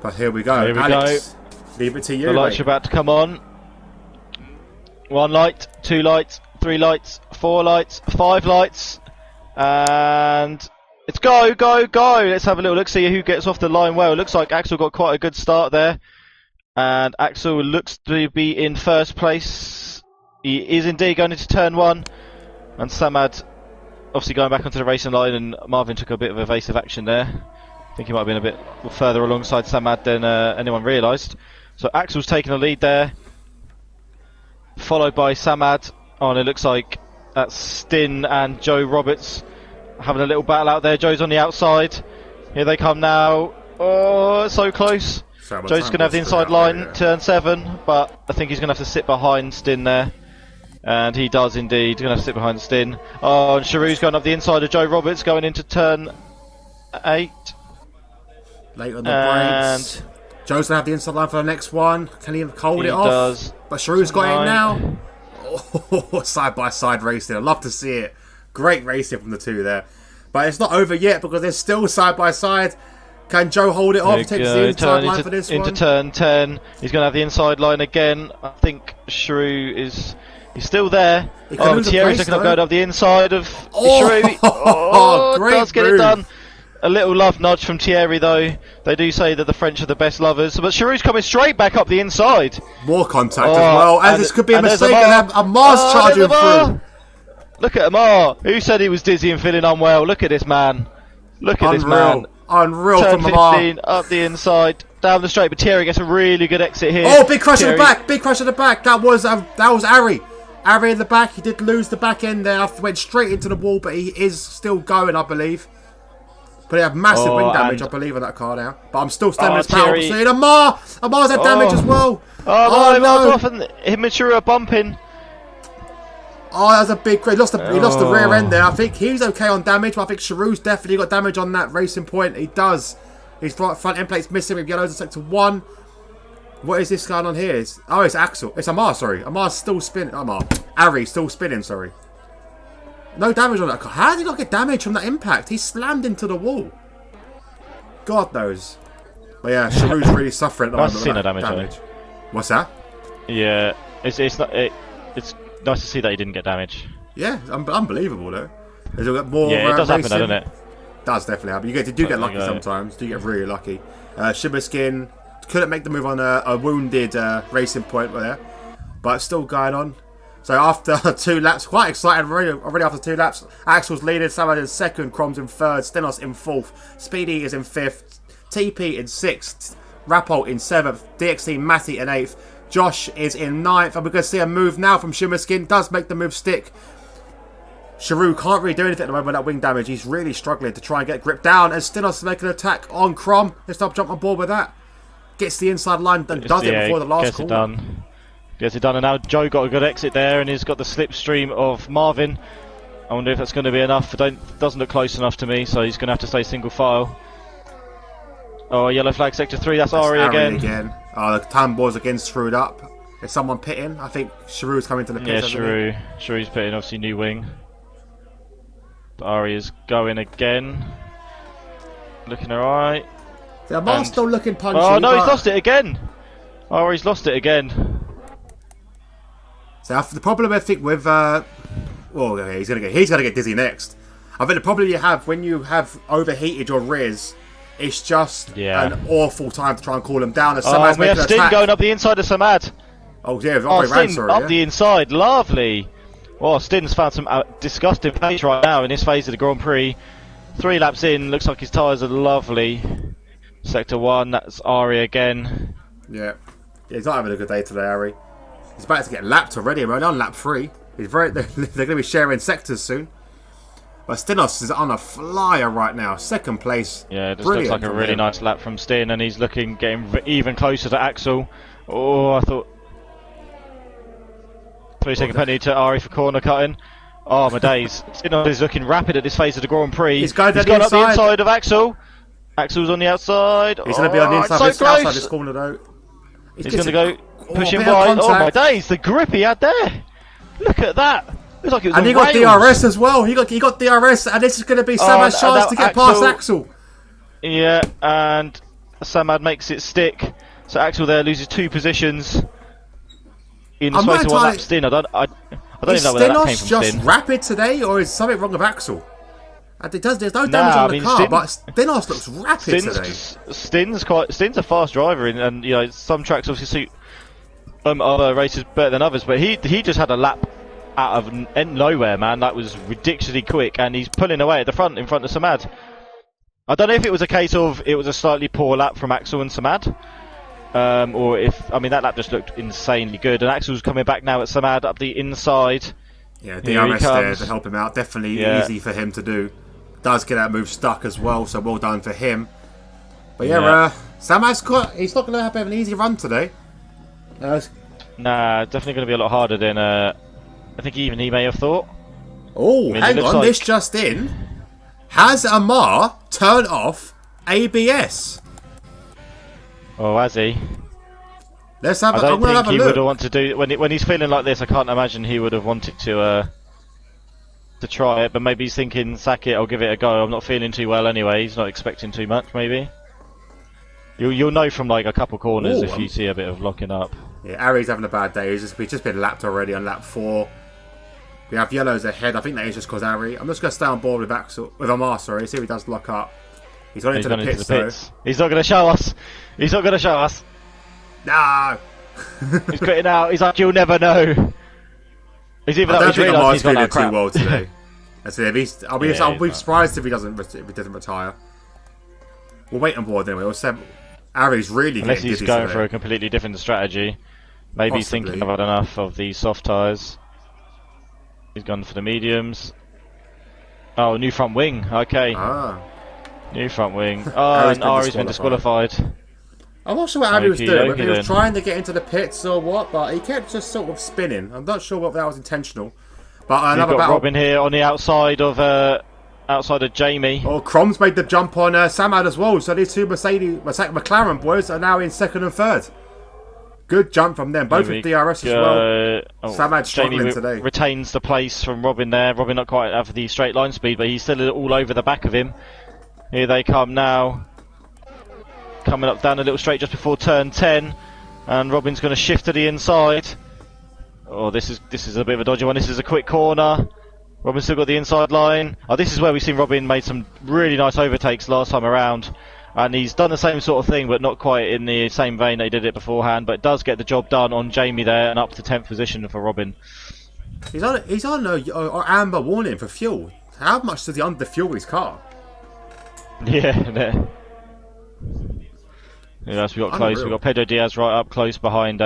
But here we go. Alex, leave it to you. The lights are about to come on. 1 light, 2 lights, 3 lights, 4 lights, 5 lights, and it's go! Let's have a little look, see who gets off the line well. It looks like Axel got quite a good start there, and Axel looks to be in 1st place. He is indeed going into turn 1, and Samad obviously going back onto the racing line, and Marvin took a bit of evasive action there. I think he might have been a bit further alongside Samad than anyone realised. So Axel's taking the lead there, followed by Samad. And it looks like that's Stin and Joe Roberts having a little battle out there. Joe's on the outside. Here they come now. Oh, so close. Joe's going to have the inside line, turn 7, but I think he's going to have to sit behind Stin there. And he does indeed. He's going to have to sit behind Stin. Oh, and Sharou's going up the inside of Joe Roberts, going into turn 8. Late on the brakes. Joe's going to have the inside line for the next one. Can he hold it off? He does. But Sharou's got it now. Oh, side-by-side racing. I'd love to see it. Great racing from the two there. But it's not over yet because there's still side-by-side. Can Joe hold it off? Take the inside line for this one. Into turn 10. He's going to have the inside line again. I think Sharou is... He's still there. He can Oh, lose a Thierry's place, looking up though. going up the inside of Oh, Giroud. Oh, great does get move. it done. A little love nudge from Thierry, though. They do say that the French are the best lovers, but Giroud's coming straight back up the inside. More contact as well, and this could be a and there's mistake, and Amar's charging through. Look at Amar. Who said he was dizzy and feeling unwell? Look at this man. Look at this man. Unreal Turn from Amar. 15, up the inside, down the straight, but Thierry gets a really good exit here. Oh, big crash at the back, big crash at the back. That was Ari. Ari in the back. He did lose the back end there. Went straight into the wall, but he is still going, I believe. But he had massive wing damage, I believe, on that car now. But I'm still standing his power. Seeing Amar's had damage as well. Oh no! Off and immature bumping. Oh, that was a big crash. He lost the rear end there. I think he's okay on damage, but I think Giroud's definitely got damage on that racing point. He does. His front end plate's missing with yellows in sector 1. What is this going on here? It's Axel. It's Amar, sorry. Amar's still spinning. Ari still spinning, sorry. No damage on that car. How did he not get damage from that impact? He slammed into the wall. God knows. But yeah, Giroud's really suffering at the moment. Nice to see no damage. What's that? Yeah, it's nice to see that he didn't get damage. Yeah, it's unbelievable though. There's a more. Yeah, it does happen, doesn't it? Does definitely happen. You get lucky sometimes. You get really lucky. Shimmer Skin couldn't make the move on a wounded racing point there, but it's still going on. So after 2 laps, quite excited already after 2 laps. Axel's leading, Samad in second, Crom's in third, Stenos in fourth, Speedy is in fifth, TP in sixth, Rapol in seventh, DxT Matty in eighth, Josh is in ninth, and we're going to see a move now from Shimmerskin. Does make the move stick. Giroud can't really do anything at the moment with that wing damage. He's really struggling to try and get grip down, and Stenos to make an attack on Crom. Let's not jump on board with that. Gets the inside line and does it before the last call. Gets it done, and now Joe got a good exit there, and he's got the slipstream of Marvin. I wonder if that's going to be enough. Doesn't look close enough to me, so he's going to have to stay single file. Oh, yellow flag sector 3, that's Ari again. Oh, the time board's again screwed up. Is someone pitting? I think Giroud's coming to the pit. Yeah, Giroud's pitting, obviously new wing. But Ari is going again. Looking alright. The Amar's still looking punchy. Oh no, he's lost it again! Ari's lost it again. So the problem I think with he's gonna get dizzy next. I think the problem you have when you have overheated your rears, it's just an awful time to try and cool them down. As we have Stin going up the inside of Samad. Oh yeah, Stin up the inside, lovely. Well, Stin's found some disgusting pace right now in this phase of the Grand Prix. 3 laps in, looks like his tyres are lovely. Sector 1, that's Ari again. Yeah, he's not having a good day today, Ari. He's about to get lapped already. We're on lap 3. They're going to be sharing sectors soon. But Stenos is on a flyer right now. Second place. Yeah, it just looks like a really nice lap from Stin, and he's getting even closer to Axel. Oh, I thought 3-second penalty to Ari for corner cutting. Oh my days. Stenos is looking rapid at this phase of the Grand Prix. He's gone up the inside of Axel. Axel's on the outside. He's going to be on the inside outside this corner though. He's going to go pushing wide. Oh my days, the grip he had there. Look at that. Looks like it was and he got DRS as well. He got DRS, and this is going to be Samad's chance to get past Axel. Yeah, and Samad makes it stick. So Axel there loses 2 positions in the space of 1 lap. Stin, I don't even know where that came from. Is just rapid today, or is something wrong with Axel? There's no damage on the car, but Stenos looks rapid today. Stin's a fast driver, and you know some tracks obviously suit other races better than others, but he just had a lap out of nowhere, man. That was ridiculously quick, and he's pulling away at the front in front of Samad. I don't know if it was a case of it was a slightly poor lap from Axel and Samad, or if that lap just looked insanely good, and Axel's coming back now at Samad up the inside. Yeah, DRS there to help him out. Definitely easy for him to do. Does get that move stuck as well, so well done for him. But Samad's he's not going to have an easy run today. Nah, definitely going to be a lot harder than I think even he may have thought. Oh, hang on, this just in. Has Amar turned off ABS? Oh, has he? Let's have. I don't think he would have wanted to do when he's feeling like this. I can't imagine he would have wanted to try it, but maybe he's thinking, sack it, I'll give it a go. I'm not feeling too well anyway. He's not expecting too much, maybe. You'll know from like a couple corners if you see a bit of locking up. Yeah, Ari's having a bad day. We've just been lapped already on lap 4. We have yellows ahead. I think that is just because Ari. I'm just going to stay on board with Axel, with Amar, sorry. See if he does lock up. He's gone into the pits, though. He's not going to show us. He's not going to show us. No! He's quitting out. He's like, you'll never know. He's even I don't think Amar's feeling feeling too well today. I'll be surprised if he doesn't retire. We'll wait on board anyway. Ari's really unless getting he's dizzy going today. for a completely different strategy. Maybe he's thinking I've had enough of these soft tyres. He's gone for the mediums. Oh, new front wing. Okay. New front wing. Oh, and Ari's been disqualified. I'm not sure what Ari was doing. Whether he was trying to get into the pits or what, but he kept just sort of spinning. I'm not sure whether that was intentional. But another battle. Robin here on the outside of Jamie. Oh, Crom's made the jump on Samad as well. So these two McLaren boys are now in second and third. Good jump from them. Both with DRS as well. Samad's struggling today. Retains the place from Robin there. Robin not quite have the straight line speed, but he's still all over the back of him. Here they come now. Coming up down a little straight just before turn 10. And Robin's going to shift to the inside. Oh, this is a bit of a dodgy one. This is a quick corner. Robin's still got the inside line. Oh, this is where we've seen Robin made some really nice overtakes last time around. And he's done the same sort of thing, but not quite in the same vein that he did it beforehand. But does get the job done on Jamie there, and up to 10th position for Robin. He's on a amber warning for fuel. How much does he under-fuel his car? Yeah, there. Yes, we got close. We got Pedro Diaz right up close behind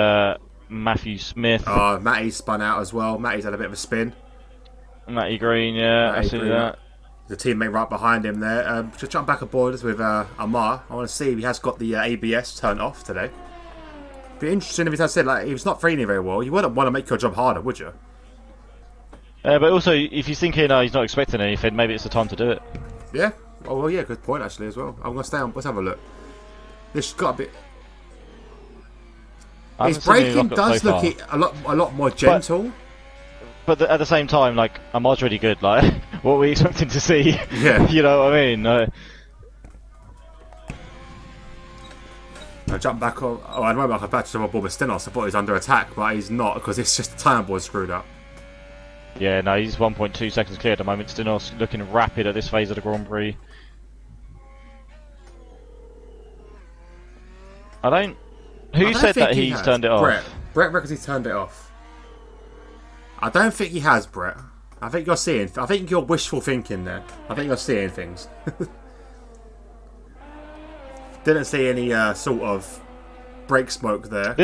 Matthew Smith. Oh, Matty's spun out as well. Matty's had a bit of a spin. Matty Green, yeah, I see that. The teammate right behind him there. Just jump back aboard with Amar. I want to see if he has got the ABS turned off today. Be interesting if he has said like he was not feeling very well. You wouldn't want to make your job harder, would you? But also, if he's thinking he's not expecting anything, maybe it's the time to do it. Yeah. Oh well, yeah. Good point actually as well. I'm gonna stay on. Let's have a look. This got a bit. His braking does look a lot more gentle. But at the same time, like, Amar's really good. Like, what were we expecting to see? Yeah. You know what I mean? I jumped back on. Oh, I remember I back to board with Stenos. I thought he was under attack, but he's not because it's just the time board screwed up. Yeah, no, he's 1.2 seconds clear at the moment. Stenos looking rapid at this phase of the Grand Prix. Who said that he's turned it off? Brett reckons he's turned it off. I don't think he has, Brett. I think you're wishful thinking there. I think you're seeing things. Didn't see any sort of brake smoke there.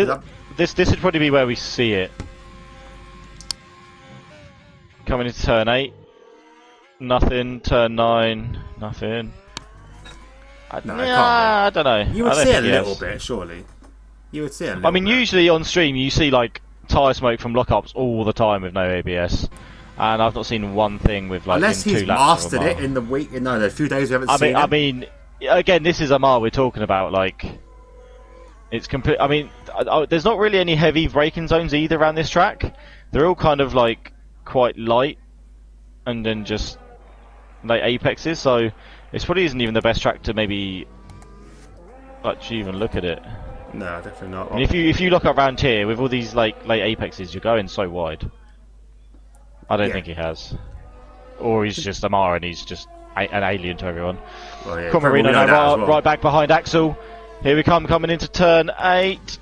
This would probably be where we see it. Coming into turn 8. Nothing. Turn 9. Nothing. I don't know. You would see it a little bit, surely. You would see it a little bit. Usually on stream you see like tyre smoke from lockups all the time with no ABS, and I've not seen one thing with like unless he's mastered it in the week. No, the few days we haven't seen it. I mean, again, this is Amar we're talking about. Like, it's complete. I mean, there's not really any heavy braking zones either around this track. They're all kind of like quite light, and then just like apexes. So it probably isn't even the best track to maybe actually even look at it. No, definitely not. And if you look around here with all these like late apexes, you're going so wide. I don't think he has, or he's just Amar and he's just an alien to everyone. Well, yeah, Marino now right back behind Axel. Here we come, coming into turn 8.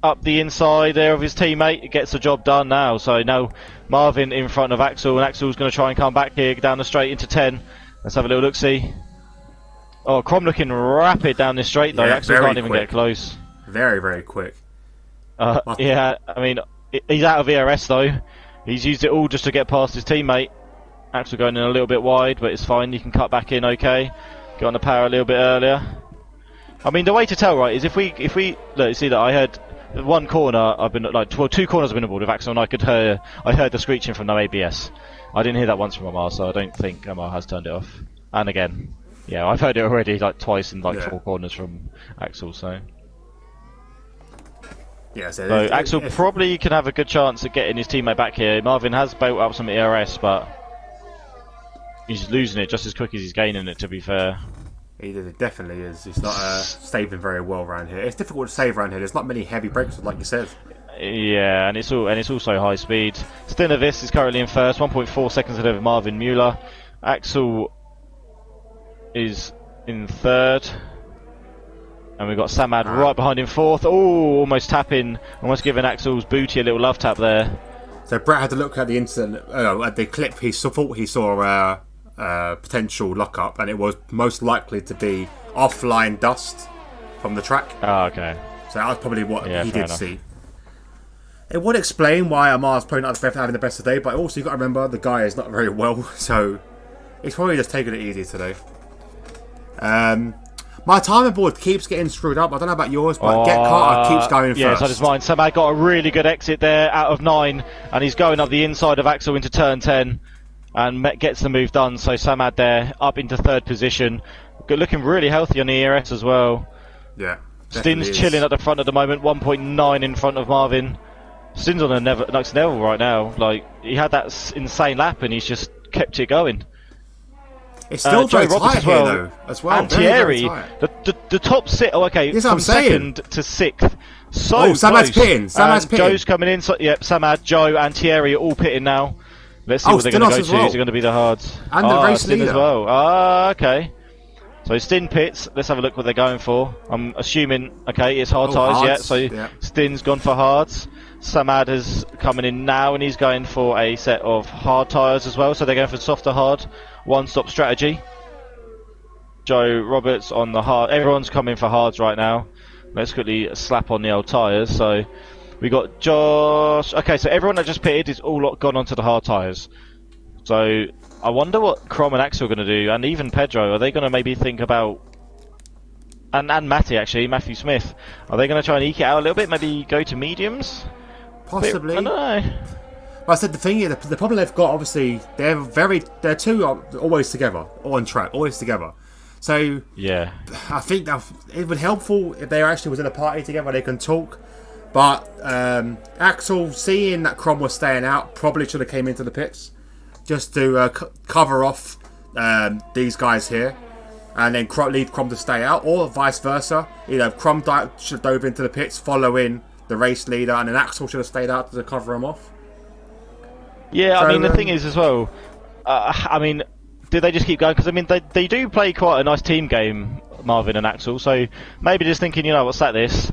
Up the inside there of his teammate. It gets the job done now. So now Marvin in front of Axel, and Axel's going to try and come back here down the straight into 10. Let's have a little look see. Oh, Crom looking rapid down this straight though. Axel can't even get close. Very, very quick. Yeah, I mean, he's out of ERS though. He's used it all just to get past his teammate. Axel going in a little bit wide, but it's fine. You can cut back in okay. Get on the power a little bit earlier. I mean, the way to tell, right, is if we look, see that I heard one corner. I've been like, well, 2 corners I've been aboard with Axel, and I heard the screeching from no ABS. I didn't hear that once from Amar, so I don't think Amar has turned it off. And again, yeah, I've heard it already like twice in like 4 corners from Axel. So yeah, so Axel probably can have a good chance of getting his teammate back here. Marvin has built up some ERS, but he's losing it just as quick as he's gaining it. To be fair, he definitely is. He's not saving very well around here. It's difficult to save around here. There's not many heavy brakes, like you said. Yeah, and it's also high speed. Stinovis is currently in first, 1.4 seconds ahead of Marvin Mueller. Axel is in third. And we've got Samad right behind him fourth. Oh, almost tapping, almost giving Axel's booty a little love tap there. So Brett had to look at the incident, at the clip. He thought he saw a potential lock-up, and it was most likely to be offline dust from the track. Oh, okay. So that was probably what he did see. It would explain why Amar's probably not having the best of the day, but also you've got to remember the guy is not very well, so he's probably just taking it easy today. My timing board keeps getting screwed up. I don't know about yours, but Get Carter keeps going yeah, first. so does mine. Samad got a really good exit there out of 9, and he's going up the inside of Axel into turn 10, and gets the move done. So Samad there up into third position, looking really healthy on the ERS as well. Yeah, Stin's chilling at the front at the moment, 1.9 in front of Marvin. Stin's on a next level right now. Like, he had that insane lap, and he's just kept it going. It's still very tight as well. here, though, as well. And Thierry, the top six. Oh, okay, yes, from second to sixth. So Samad's pitting. Samad's pitting. Joe's coming in. So, yep, Samad, Joe, and Thierry are all pitting now. Let's see what they're going to go to. Is it going to be the hards? And the race Stin leader as well. Okay. So Stin pits. Let's have a look what they're going for. I'm assuming. Okay, it's hard tyres yet. So Stin's gone for hards. Samad is coming in now, and he's going for a set of hard tyres as well. So they're going for softer hard. One-stop strategy. Joe Roberts on the hard. Everyone's coming for hards right now. Let's quickly slap on the old tyres. So we got Josh. Okay, so everyone that just pitted is all gone onto the hard tyres. So I wonder what Crom and Axel are going to do, and even Pedro. Are they going to maybe think about, and Matty actually, Matthew Smith, are they going to try and eke it out a little bit? Maybe go to mediums? Possibly. I don't know. Well, I said the thing is, the problem they've got, obviously, they're two always together, on track, always together. So yeah, I think that it would be helpful if they actually was in a party together. They can talk. But Axel, seeing that Crom was staying out, probably should have came into the pits just to cover off these guys here, and then leave Crom to stay out, or vice versa. You know, Crom should have dove into the pits, following the race leader, and then Axel should have stayed out to cover him off. Yeah, so, I mean, the thing is as well, I mean, do they just keep going? Because, I mean, they do play quite a nice team game, Marvin and Axel, so maybe just thinking, you know, what's that this?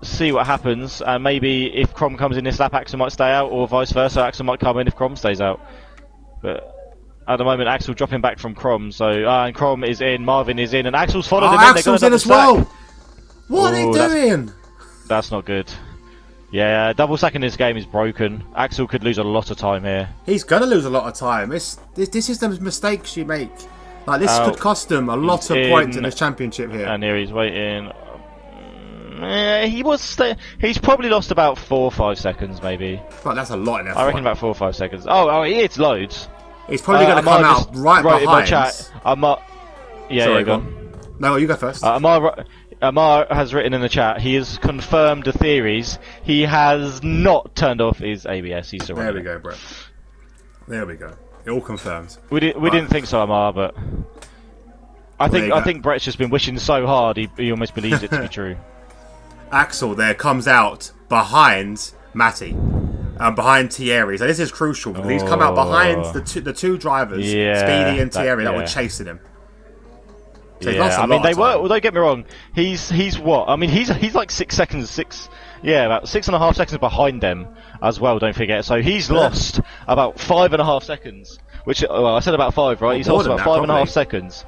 See what happens, and maybe if Crom comes in this lap, Axel might stay out, or vice versa, Axel might come in if Crom stays out. But at the moment, Axel dropping back from Crom, so, and Crom is in, Marvin is in, and Axel's followed him in. Axel's in as well! What are they doing? That's not good. Yeah, double stack in this game is broken. Axel could lose a lot of time here. He's going to lose a lot of time. This is the mistakes you make. Like, this could cost him a lot of points in this championship here. And here he's waiting. He's probably lost about 4 or 5 seconds, maybe. But that's a lot in F1. I reckon about 4 or 5 seconds. Oh, it's loads. He's probably going to come out right behind. In my chat, Sorry, go on. No, you go first. Amar has written in the chat, he has confirmed the theories. He has not turned off his ABS. He's still running. There we go, Brett. There we go. It all confirmed. We didn't think so, Amar, but I think Brett's just been wishing so hard he almost believes it to be true. Axel there comes out behind Matty. Behind Thierry. So this is crucial because he's come out behind the two drivers, Speedy and Thierry, that were chasing him. So I mean, they were. Well, don't get me wrong. He's what? I mean, he's like 6 seconds, about 6.5 seconds behind them as well. Don't forget. So he's lost about 5.5 seconds. Which I said about 5, right? He's lost about 5.5 seconds.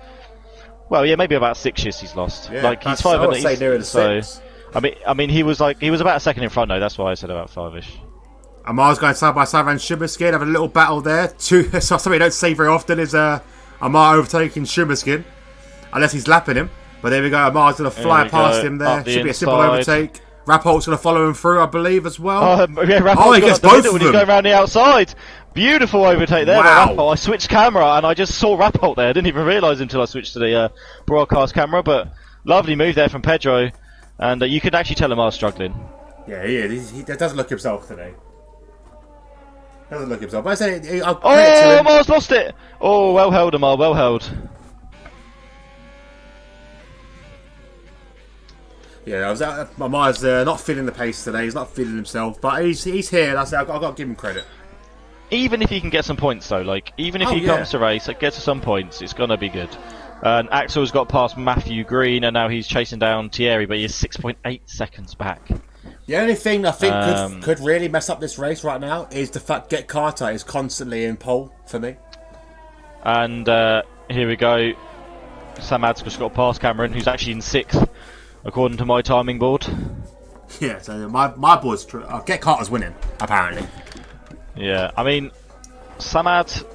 Well, yeah, maybe about 6 years he's lost. Yeah, like he's 5. I say nearer to 6. I mean, he was about a second in front though. That's why I said about 5ish. Amar's going side by side around Shumaskin. Have a little battle there. Something you don't see very often is Amar overtaking Shumaskin. Unless he's lapping him. But there we go. Amar's going to fly past him there. Should be a simple overtake. Rappolt's going to follow him through, I believe, as well. He gets both of them. He's going around the outside. Beautiful overtake there by Rappolt. I switched camera and I just saw Rappolt there. I didn't even realise until I switched to the broadcast camera. But lovely move there from Pedro. And you can actually tell Amar's struggling. Yeah, he is. He doesn't look himself today. Doesn't look himself. But I say, Amar's lost it. Oh, well held, Amar. Well held. Yeah, my mind's not feeling the pace today. He's not feeling himself, but he's here. That's it. I've got to give him credit. Even if he can get some points, though, like even if he comes to race, it gets some points, it's gonna be good. And Axel's got past Matthew Green, and now he's chasing down Thierry, but he's 6.8 seconds back. The only thing I think could really mess up this race right now is the fact Get Carter is constantly in pole for me. And here we go. Sam Ad's got past Cameron, who's actually in 6th, according to my timing board. Yeah, so my board's Get Carter's winning, apparently. Yeah, I mean, Samad,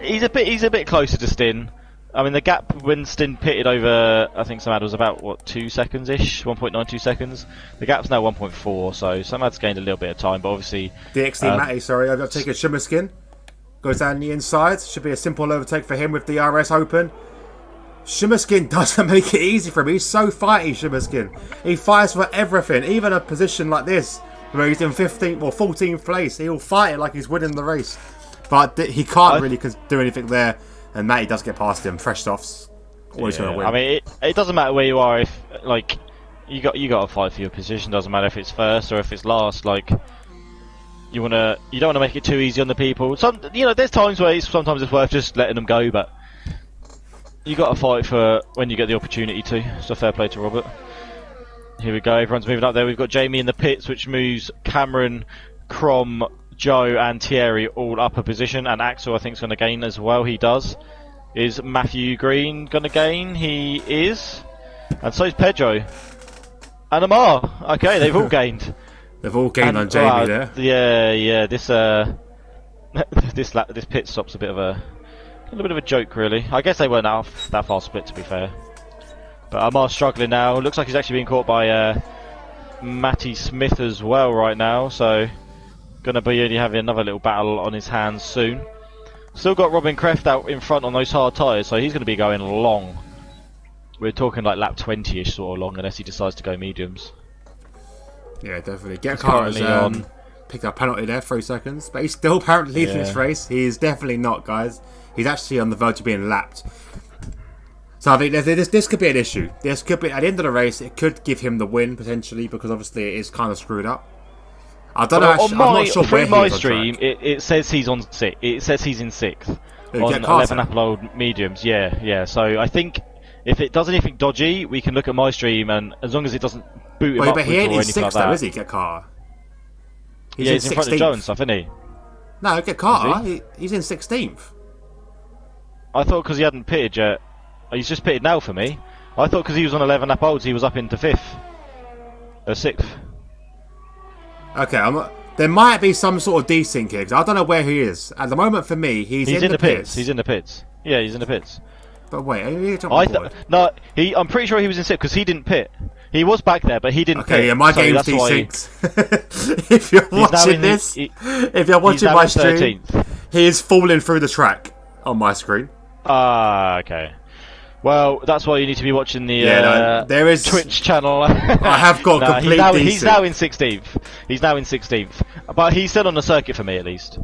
he's a bit closer to Stin. I mean, the gap when Stin pitted over, I think Samad was about what 2 seconds ish, 1.92 seconds. The gap's now 1.4, so Samad's gained a little bit of time, but obviously DxT Matty, sorry, I've taken Skin. Goes down the inside. Should be a simple overtake for him with the RS open. Skin doesn't make it easy for him. He's so fighty, Skin. He fights for everything, even a position like this, where he's in 15th or 14th place. He'll fight it like he's winning the race. But he can't really do anything there. And Matty does get past him. Fresh softs. Always going to win. I mean, it doesn't matter where you are. If like you got to fight for your position. Doesn't matter if it's first or if it's last. Like you don't want to make it too easy on the people. There's times where sometimes it's worth just letting them go, but you got to fight for when you get the opportunity to. So fair play to Robert. Here we go, everyone's moving up there. We've got Jamie in the pits, which moves Cameron, Crom, Joe and Thierry all up a position, and Axel I think is going to gain as well. He does. Is Matthew Green going to gain? He is. And so is Pedro. And Amar. Okay, they've all gained. They've all gained on Jamie there. Yeah, this pit stop's a little bit of a joke really. I guess they weren't that far split to be fair. But Amar's struggling now. Looks like he's actually being caught by Matty Smith as well right now. So, going to be only having another little battle on his hands soon. Still got Robin Kreft out in front on those hard tyres, so he's going to be going long. We're talking like lap 20-ish sort of long, unless he decides to go mediums. Yeah, definitely. Get Carter's picked up a penalty there, 3 seconds. But he's still apparently leading this race. He is definitely not, guys. He's actually on the verge of being lapped. So I think this could be an issue. This could be at the end of the race. It could give him the win potentially because obviously it is kind of screwed up. I don't know. I'm not sure where he is on stream, track. it says he's on six. It says he's in 6th on 11 upload mediums. Yeah. So I think if it does anything dodgy, we can look at my stream, and as long as it doesn't boot him up but he ain't or in anything 6th like that. though, is he? Get Carter. He's in front of Joe and stuff, isn't he? No, Get Carter. He's in 16th. I thought because he hadn't pitted yet. He's just pitted now for me. I thought because he was on 11 lap olds, he was up into 5th. 6th. Okay, there might be some sort of desync here, because I don't know where he is. At the moment, for me, he's in the pits. He's in the pits. Yeah, he's in the pits. But wait, are you I'm pretty sure he was in 6th, because he didn't pit. He was back there, but he didn't pit. Okay, yeah, my game's desynced. If you're watching this, if you're watching my stream, 13th. He is falling through the track on my screen. Okay. Well, that's why you need to be watching the there is Twitch channel. I have got complete he's now in 16th. He's now in 16th. But he's still on the circuit for me, at least.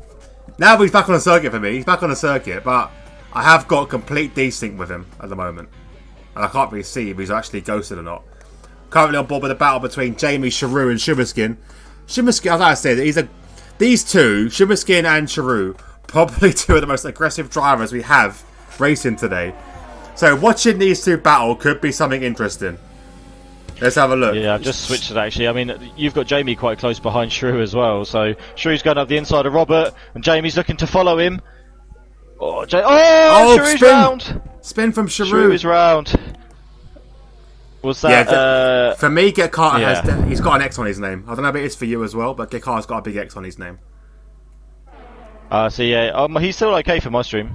Now he's back on the circuit for me. He's back on the circuit, but I have got complete desync with him at the moment. And I can't really see if he's actually ghosted or not. Currently on board with a battle between Jamie, Sharu and Sugarskin. Sugarskin, as I said, these two, Sugarskin and Sharu, probably two of the most aggressive drivers we have racing today. So watching these two battle could be something interesting. Let's have a look. Yeah, I've just switched it actually. I mean, you've got Jamie quite close behind Shrew as well. So Shrew's going up the inside of Robert, and Jamie's looking to follow him. Shrew's round. Spin from Shrew. Shrew is round. Was that? Yeah, for me, Get Carter he's got an X on his name. I don't know if it is for you as well, but Get Carter's got a big X on his name. He's still okay for my stream.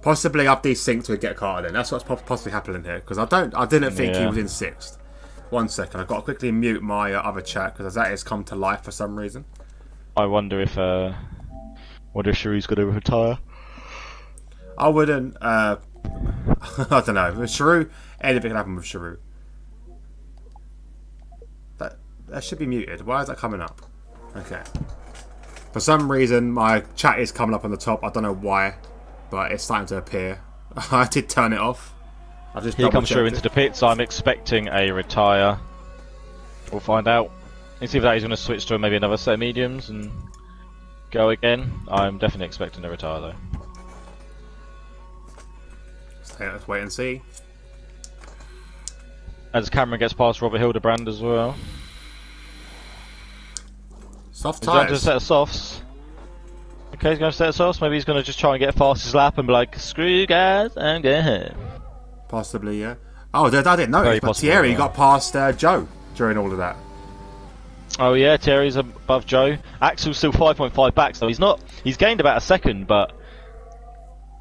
Possibly up these syncs with Get Carter then. That's what's possibly happening here. Because I didn't think he was in 6th. 1 second. I've got to quickly mute my other chat because that has come to life for some reason. I wonder if Shrew's going to retire. I wouldn't. I don't know. With Shrew, anything can happen with Shrew. That should be muted. Why is that coming up? Okay. For some reason, my chat is coming up on the top. I don't know why. But it's starting to appear. I did turn it off. I'll just He comes through double-checked into it. the pits. I'm expecting a retire. We'll find out. Let's see if that he's going to switch to maybe another set of mediums and go again. I'm definitely expecting a retire though. Let's wait and see. As Cameron gets past Robert Hildebrand as well. Soft He's going to a tyres. set of softs. Okay, he's going to set of softs. Maybe he's going to just try and get fastest lap and be like, screw you guys, I'm going. Possibly, yeah. Oh, I didn't notice, Very but possible, Thierry yeah. got past Joe during all of that. Oh yeah, Thierry's above Joe. Axel's still 5.5 back, so he's gained about a second, but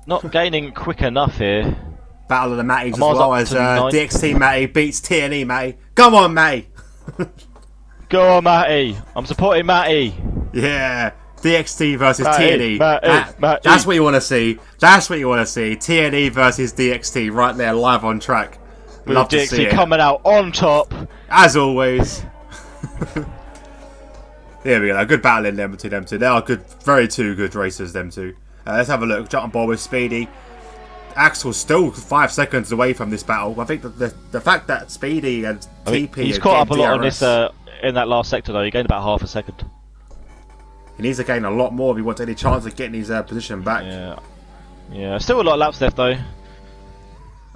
not gaining quick enough here. Battle of the Matties as Amar's well up as to 9. DxT Matty beats TNE Matty. Come on, Matty! Go on, Matty. I'm supporting Matty. Yeah, DxT versus Matty, TNE. Matty. That's what you want to see. That's what you want to see. TNE versus DxT right there, live on track. With Love to see DxT it. coming out on top. As always. There we go. A good battle in them two. They are good, two good racers. Them two. Let's have a look. Jump on board with Speedy. Axel's still 5 seconds away from this battle. I think the fact that Speedy and TP He's are caught up a getting lot on DRS, this in that last sector though. He gained about half a second. he needs to gain a lot more if he wants any chance of getting his position back. Yeah. Still a lot of laps left though.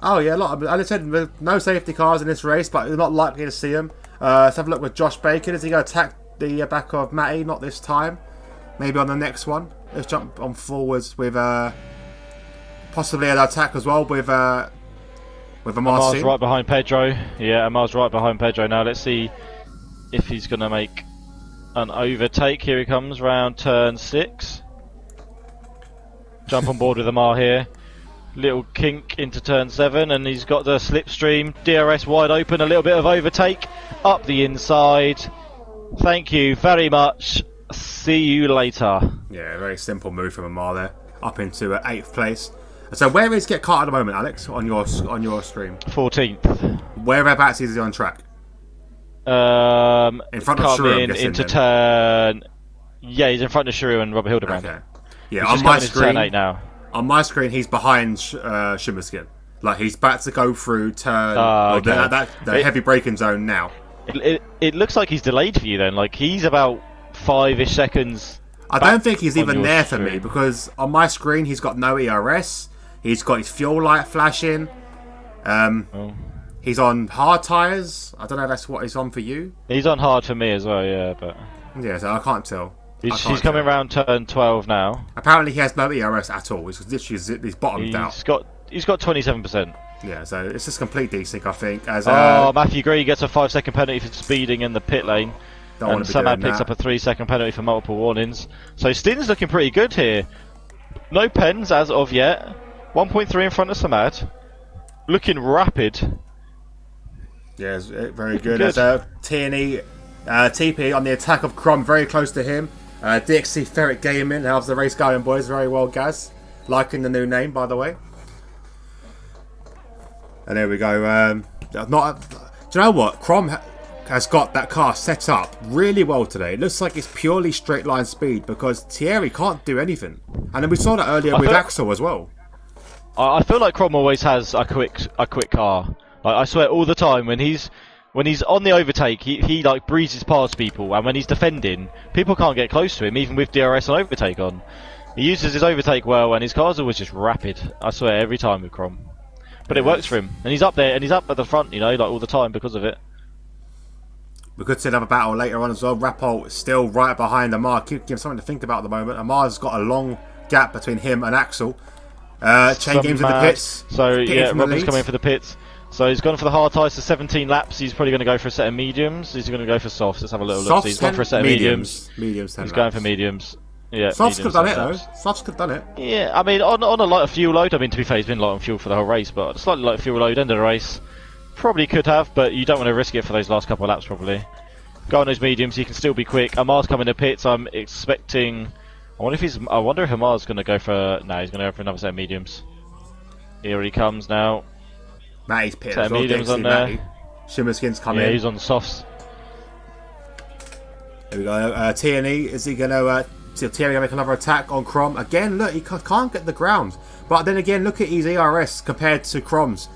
Oh yeah, a lot. As I said, no safety cars in this race, but we're not likely to see them. Let's have a look with Josh Bacon. Is he going to attack the back of Matty? Not this time. Maybe on the next one. Let's jump on forwards with possibly an attack as well with Amar's Amar's right behind Pedro. Yeah, Amar's right behind Pedro now. Let's see if he's going to make an overtake. Here he comes, round turn 6. Jump on board with Amar here. Little kink into turn 7, and he's got the slipstream. DRS wide open, a little bit of overtake. Up the inside. Thank you very much. See you later. Yeah, very simple move from Amar there. Up into 8th place. So where is Get Caught at the moment, Alex, on your stream? 14th. Whereabouts is he on track? In front of Shrew, I'm guessing, into then. turn. Yeah, he's in front of Shrew and Robert Hildebrand. Okay. Yeah, He's on just my coming into screen. turn 8 now. On my screen, he's behind Shimmerskin. Like he's about to go through turn Okay. the heavy braking zone now. It looks like he's delayed for you then. Like he's about 5-ish seconds. I don't think he's on even your there for screen. me because on my screen he's got no ERS. He's got his fuel light flashing. He's on hard tyres. I don't know if that's what he's on for you. He's on hard for me as well, yeah. But Yeah, so I can't tell. he's coming around turn 12 now. Apparently he has no ERS at all. He's literally he's bottomed out. He's got 27%. Yeah, so it's just complete desync, I think. As Matthew Gree gets a 5-second penalty for speeding in the pit lane. don't want And to be Samad doing picks that. up a 3-second penalty for multiple warnings. So Stin's looking pretty good here. No pens as of yet. 1.3 in front of Samad. Looking rapid. Yeah, it's very good. Good. As TNE, TP on the attack of Crom, very close to him. DxT Ferret Gaming, how's the race going, boys? Very well, Gaz. Liking the new name, by the way. And there we go. Do you know what? Crom has got that car set up really well today. It looks like it's purely straight line speed because Thierry can't do anything. And then we saw that earlier with Axel as well. I feel like Crom always has a quick car. Like, I swear all the time when he's on the overtake, he like breezes past people, and when he's defending, people can't get close to him, even with DRS and overtake on. He uses his overtake well, and his car's always just rapid. I swear every time with Crom, but it works for him, and he's up there, and he's up at the front, you know, like all the time because of it. We could see another battle later on as well. Rapol still right behind Amar. Give him something to think about at the moment. Amar's got a long gap between him and Axel. Chain games in the pits. So yeah, from the Robin's lead. coming for the pits. So he's gone for the hard tyres for 17 laps. He's probably going to go for a set of mediums. He's going to go for softs. Let's have a little look. So he's gone for a set of mediums. Mediums. He's going for mediums. Yeah, Softs could have done it though. laps. Softs could have done it. Yeah, I mean, on a lighter fuel load. I mean, to be fair, he's been light on fuel for the whole race, but a slightly lighter fuel load end of the race. Probably could have, but you don't want to risk it for those last couple of laps, probably. Go on those mediums. You can still be quick. Amar's coming to pits. I'm expecting. I wonder if Amar's going to go for. No, he's going to go for another set of mediums. Here he comes now. Matty's pit Set as of well. mediums on DxT there. Matty. Shimmerskin's come Yeah, in. he's on the softs. There we go. TNE, is he going to... Thierry going to make another attack on Crom? Again, look, he can't get the ground. But then again, look at his ERS compared to Crom's.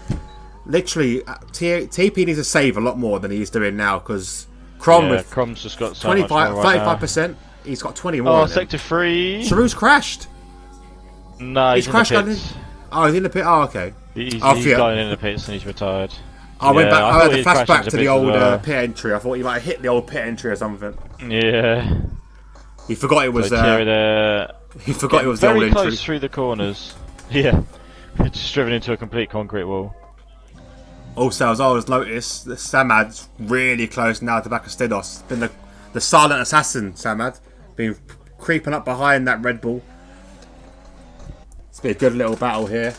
literally, TP needs to save a lot more than he's doing now because Crom with Crom's just got so 25, much more right 35%. He's got 20 more. Oh, sector 3. Sharu's crashed. No, he's crashed. in the pits. Oh, he's in the pit. Oh, okay. He's going in the pits and he's retired. I went back. I had the flashback to the old pit entry. I thought he might have hit the old pit entry or something. Yeah. He forgot it was. He forgot it was the old entry. Very entry. close through the corners. Yeah. Just driven into a complete concrete wall. Also, as I always noticed, Samad's really close now to the back of Stidos. Been the silent assassin, Samad. Been creeping up behind that Red Bull. It's been a good little battle here.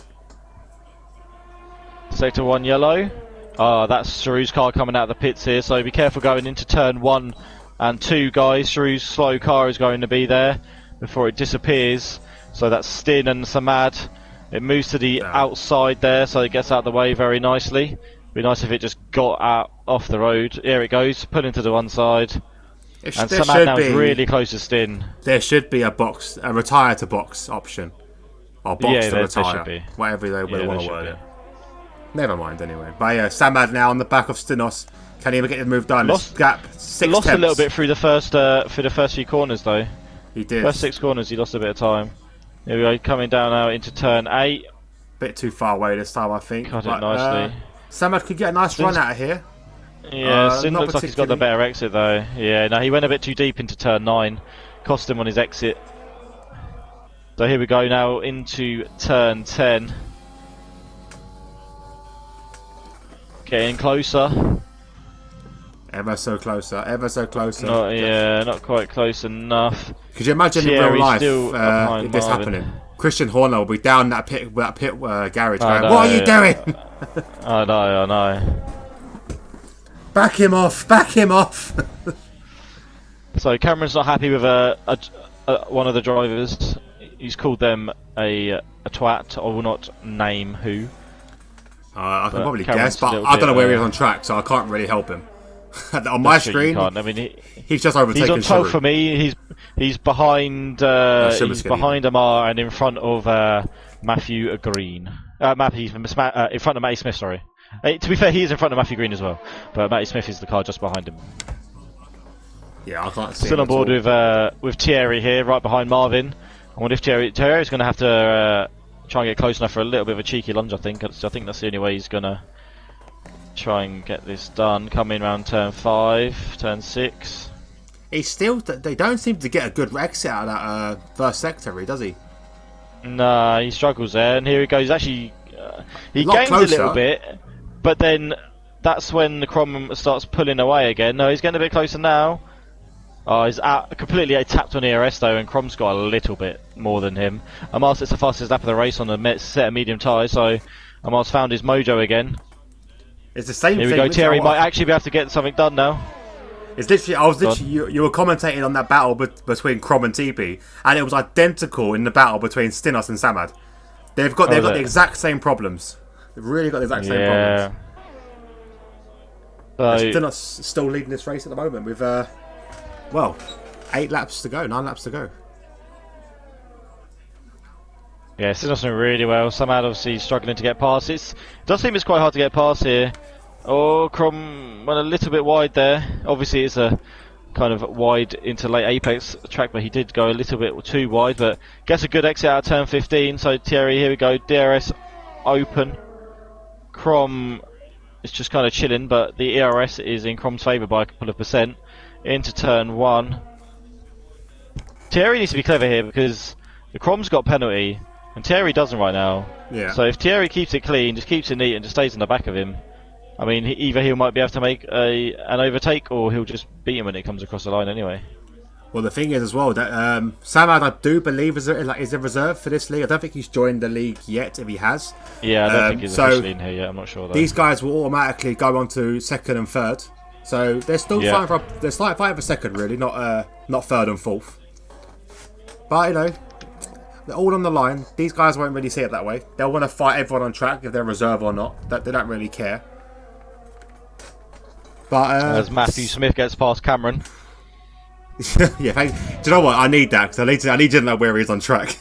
Sector 1 yellow. That's Sharu's car coming out of the pits here, so be careful going into turn 1 and 2, guys. Sharu's slow car is going to be there before it disappears. So that's Stin and Samad. It moves to the outside there, so it gets out of the way very nicely. Be nice if it just got out off the road. Here it goes, put into the one side. And Samad now is really close to Stin. There should be a retire to box option. Or box to retire. Should be. Whatever they want to word it. Never mind anyway. But yeah, Samad now on the back of Stinos. Can't even get the move done. Lost 6 Lost temps. A little bit through the first few corners though. He did. First 6 corners he lost a bit of time. Here we go, coming down now into turn 8. Bit too far away this time, I think. Cut it nicely. Samad could get a nice run out of here. Yeah, Sin looks like he's got the better exit though. Yeah, no, he went a bit too deep into turn 9. Cost him on his exit. So here we go now into turn 10. Getting closer. Ever so closer, ever so closer. Not quite close enough. Could you imagine in real life if this happening? Christian Horner will be down that pit garage going, what are you doing? I know. Back him off. So Cameron's not happy with one of the drivers. He's called them a twat. I will not name who. I can probably guess, but I don't know where he is on track, so I can't really help him. On my screen, I mean, he's just overtaken. He's on 12 for me. He's behind. He's behind Amar and in front of Matthew Green. In front of Matty Smith. Sorry. To be fair, he is in front of Matthew Green as well, but Matty Smith is the car just behind him. Yeah, I can't see. Still on board with Thierry here, right behind Marvin. I wonder if Thierry's going to have to try and get close enough for a little bit of a cheeky lunge. I think that's the only way he's going to try and get this done. Coming around turn 5, turn 6. They don't seem to get a good exit out of that first sector, does he? Nah, he struggles there, and here he goes. Actually, he gains a little bit, but then that's when the Crom starts pulling away again. No, he's getting a bit closer now. Oh, he's completely tapped on ERS though, and Crom's got a little bit more than him. Amar's the fastest lap of the race on a set of medium tyres, so Amar's found his mojo again. It's the same thing. Here we go, Thierry might actually be able to get something done now. It's literally, you were commentating on that battle between Crom and TP, and it was identical in the battle between Stinos and Samad. They've got the exact same problems. They've really got the exact same problems. Stinos still leading this race at the moment with 9 laps to go. Yeah, Stinos doing really well. Samad obviously struggling to get past. It does seem it's quite hard to get past here. Oh, Crom went a little bit wide there. Obviously, it's a kind of wide into late apex track, but he did go a little bit too wide. But gets a good exit out of turn 15. So Thierry, here we go. DRS open. Crom is just kind of chilling, but the ERS is in Crom's favour by a couple of percent. Into turn 1. Thierry needs to be clever here because the Crom's got penalty, and Thierry doesn't right now. Yeah. So if Thierry keeps it clean, just keeps it neat, and just stays in the back of him, I mean, either he might be able to make an overtake, or he'll just beat him when it comes across the line anyway. Well, the thing is as well that Samad, I do believe, is a reserve for this league. I don't think he's joined the league yet. If he has, yeah, I don't think he's officially in here yet. I'm not sure. Though. These guys will automatically go on to 2nd and 3rd, so they're still fighting for 2nd, really, not 3rd and 4th. But you know, they're all on the line. These guys won't really see it that way. They'll want to fight everyone on track if they're reserve or not. They don't really care. But as Matthew Smith gets past Cameron. Yeah, do you know what? I need that because I need to know where he is on track.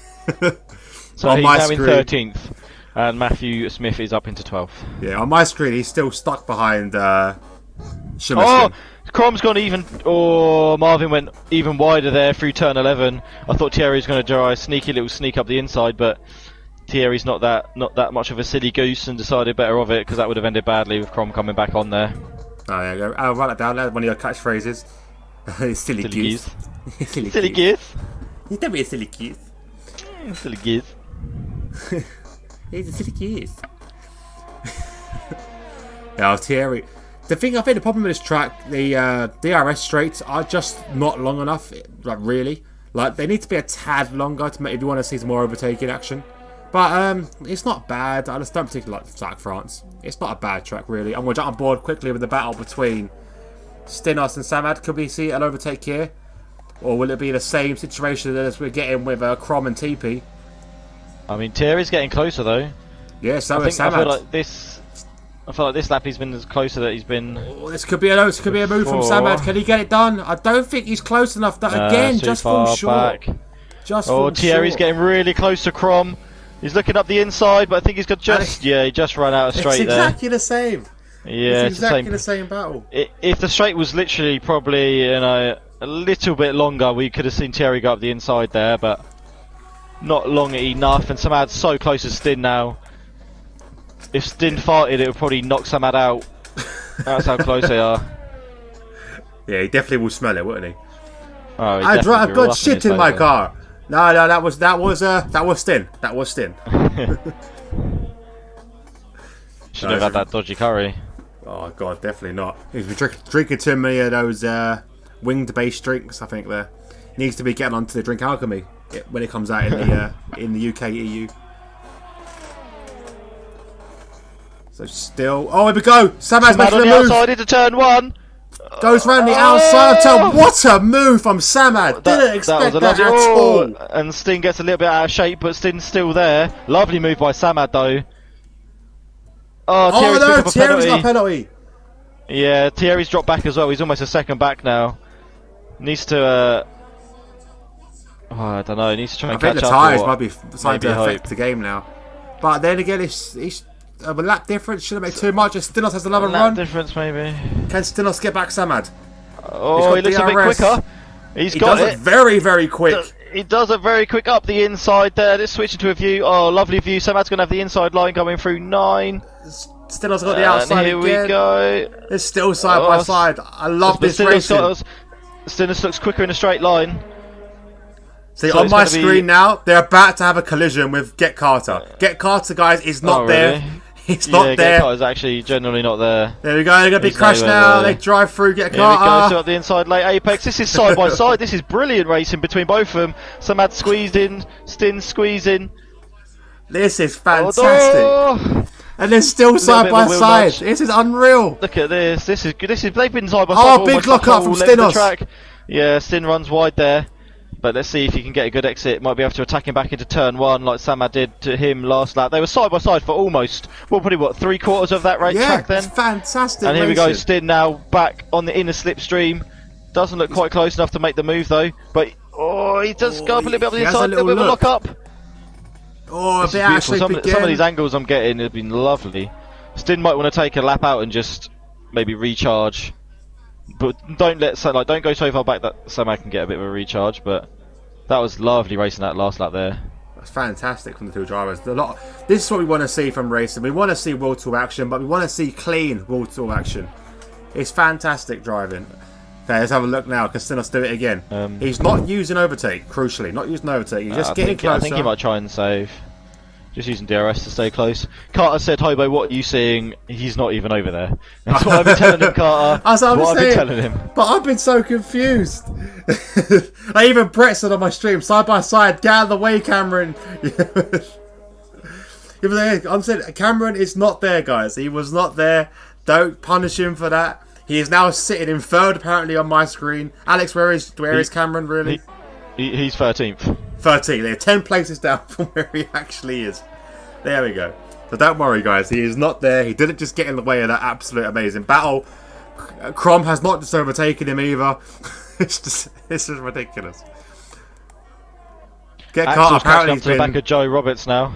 So he's now in 13th. And Matthew Smith is up into 12th. Yeah, on my screen, he's still stuck behind Shimmerskin. Oh! Crom's gone even. Oh, Marvin went even wider there through turn 11. I thought Thierry was going to try a sneaky little sneak up the inside, but Thierry's not that much of a silly goose and decided better of it, because that would have ended badly with Crom coming back on there. Oh, yeah, go. I'll write that down. That's one of your catchphrases. silly goose. Silly goose. You don't be a silly goose. Silly goose. He's a silly goose. Yeah, Thierry. I think the problem with this track, the DRS straights are just not long enough. Like really, like they need to be a tad longer to make if you want to see some more overtaking action. But it's not bad. I just don't particularly like France. It's not a bad track really. I'm gonna jump on board quickly with the battle between Stinos and Samad. Could we see an overtake here, or will it be the same situation as we're getting with Crom and TP? I mean, Thierry's getting closer though. Yeah, so is Samad. I feel like this lap he's been as closer that he's been. Oh, this could be a move from Samad. Can he get it done? I don't think he's close enough. That again, just falls short. Back. Thierry's getting really close to Crom. He's looking up the inside, but I think he's got he just ran out of straight there. It's exactly the same. Yeah, it's exactly the same battle. If the straight was literally probably a little bit longer, we could have seen Thierry go up the inside there, but not long enough. And Samad's so close to Stin now. If Stin farted, it would probably knock Samad out. That's how close they are. Yeah, he definitely will smell it, wouldn't he? Oh, I've got shit in my car. No, that was Stin. That was Stin. Should have had that dodgy curry. Oh god, definitely not. He's been drinking too many of those winged-based drinks. I think there needs to be getting onto the drink alchemy when it comes out in the UK EU. So still, oh here we go. Samad's making a move. Outside into turn 1. Goes round the outside of turn. What a move from Samad. Didn't expect that at all. And Stin gets a little bit out of shape, but Stin's still there. Lovely move by Samad though. Oh, Thierry's got a penalty. Yeah, Thierry's dropped back as well. He's almost a second back now. Needs to. I don't know. Needs to try and catch up. I think the tyres might be starting to affect the game now. But then again, it's a lap difference. Shouldn't make too much. If Stinos has another run. Lap difference maybe. Can Stinos get back Samad? Oh, he looks a bit quicker. He does it very, very quick. He does it very quick up the inside there. Let's switch into a view. Oh, lovely view. Samad's going to have the inside line coming through 9. Stinos got the outside here again. We go. It's still side by side. I love this racing. Stinos looks quicker in a straight line. See, on my screen now, they're about to have a collision with Get Carter. Get Carter, guys, is not there. Really? He's not there. Get Carter's actually generally not there. There we go. They're going to be crashed now. They drive through Get Carter. Here we go. So at the inside late apex. This is side by side. This is brilliant racing between both of them. Samad squeezed in. Stin squeezed in. This is fantastic. And they're still side by side. This is unreal. Look at this. This is they've been side by side. Oh, big lock up from Stinos. Yeah, Stin runs wide there. But let's see if he can get a good exit. Might be able to attack him back into turn 1 like Samad did to him last lap. They were side by side for almost, probably 3/4 of that track then. Yeah, it's fantastic. And here we go, Stin now back on the inner slipstream. Doesn't look quite close enough to make the move though. But he does go up a little bit on the inside, a little bit of a lock up. Oh, a bit actually. Some of these angles I'm getting have been lovely. Stin might want to take a lap out and just maybe recharge. But don't go so far back that Samad can get a bit of a recharge. But that was lovely racing that last lap there. That's fantastic from the two drivers. This is what we want to see from racing. We want to see World Tour action, but we want to see clean World Tour action. It's fantastic driving. Okay, let's have a look now. Castinos do it again. He's not using overtake, crucially. Not using overtake. He's just getting closer. I think he might try and save. Just using DRS to stay close. Carter said, Hobo, what are you seeing? He's not even over there. That's what I've been telling him, Carter. That's what I've been telling him. But I've been so confused. I even Brett said on my stream, side by side, get out of the way, Cameron. I'm saying, Cameron is not there, guys. He was not there. Don't punish him for that. He is now sitting in 3rd, apparently, on my screen. Alex, where is Cameron, really? He's 13th. 13. They're 10 places down from where he actually is. There we go. So don't worry, guys. He is not there. He didn't just get in the way of that absolute amazing battle. Crom has not just overtaken him either. This is ridiculous. Get Carter apparently to the back of Joe Roberts now.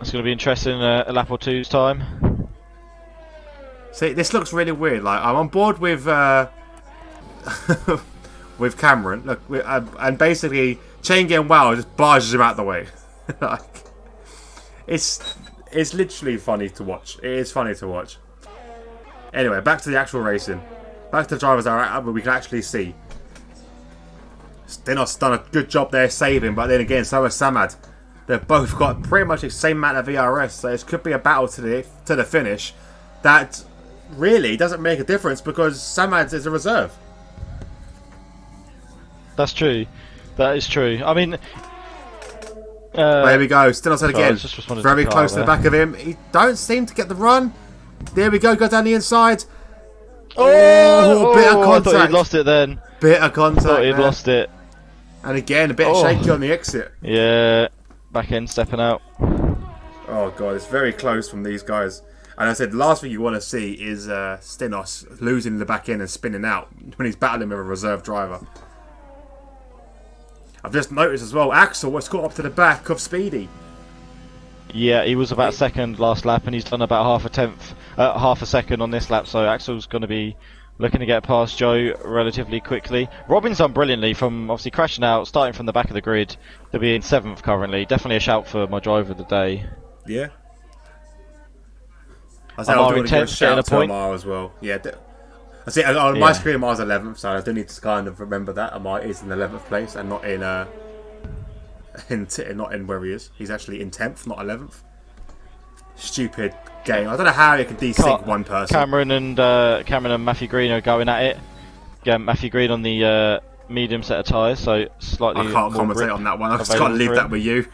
It's going to be interesting in a lap or two's time. See, this looks really weird. Like, I'm on board with with Cameron. Look, and basically, Chain Game Wow just barges him out the way. Like, it's literally funny to watch. It is funny to watch. Anyway, back to the actual racing. Back to the drivers where we can actually see. Stinos done a good job there saving, but then again, so has Samad. They've both got pretty much the same amount of VRS, so this could be a battle to the finish. That really doesn't make a difference because Samad is a reserve. That's true. That is true. I mean, there we go. Stinos again. Very close to the back of him. He don't seem to get the run. There we go. Go down the inside. Oh, bit of contact. I thought he'd lost it then. Bit of contact. I thought he'd lost it. And again, a bit shaky on the exit. Yeah, back end stepping out. Oh god, it's very close from these guys. And I said, the last thing you want to see is Stinos losing the back end and spinning out when he's battling with a reserve driver. I've just noticed as well, Axel was caught up to the back of Speedy. Yeah, he was about second last lap, and he's done about half a second on this lap. So Axel's going to be looking to get past Joe relatively quickly. Robin's done brilliantly from obviously crashing out, starting from the back of the grid to be in 7th currently. Definitely a shout for my driver of the day. Yeah. I say I'll do a shout out to Amar as well. Yeah. I see on my screen Amar's 11th, so I do need to kind of remember that Amar is in 11th place and not in not in where he is. He's actually in 10th, not 11th. Stupid game. I don't know how you can desync one person. Cameron and Matthew Green are going at it. Yeah, Matthew Green on the medium set of tyres, so slightly. I can't commentate on that one. I just can't leave that with you.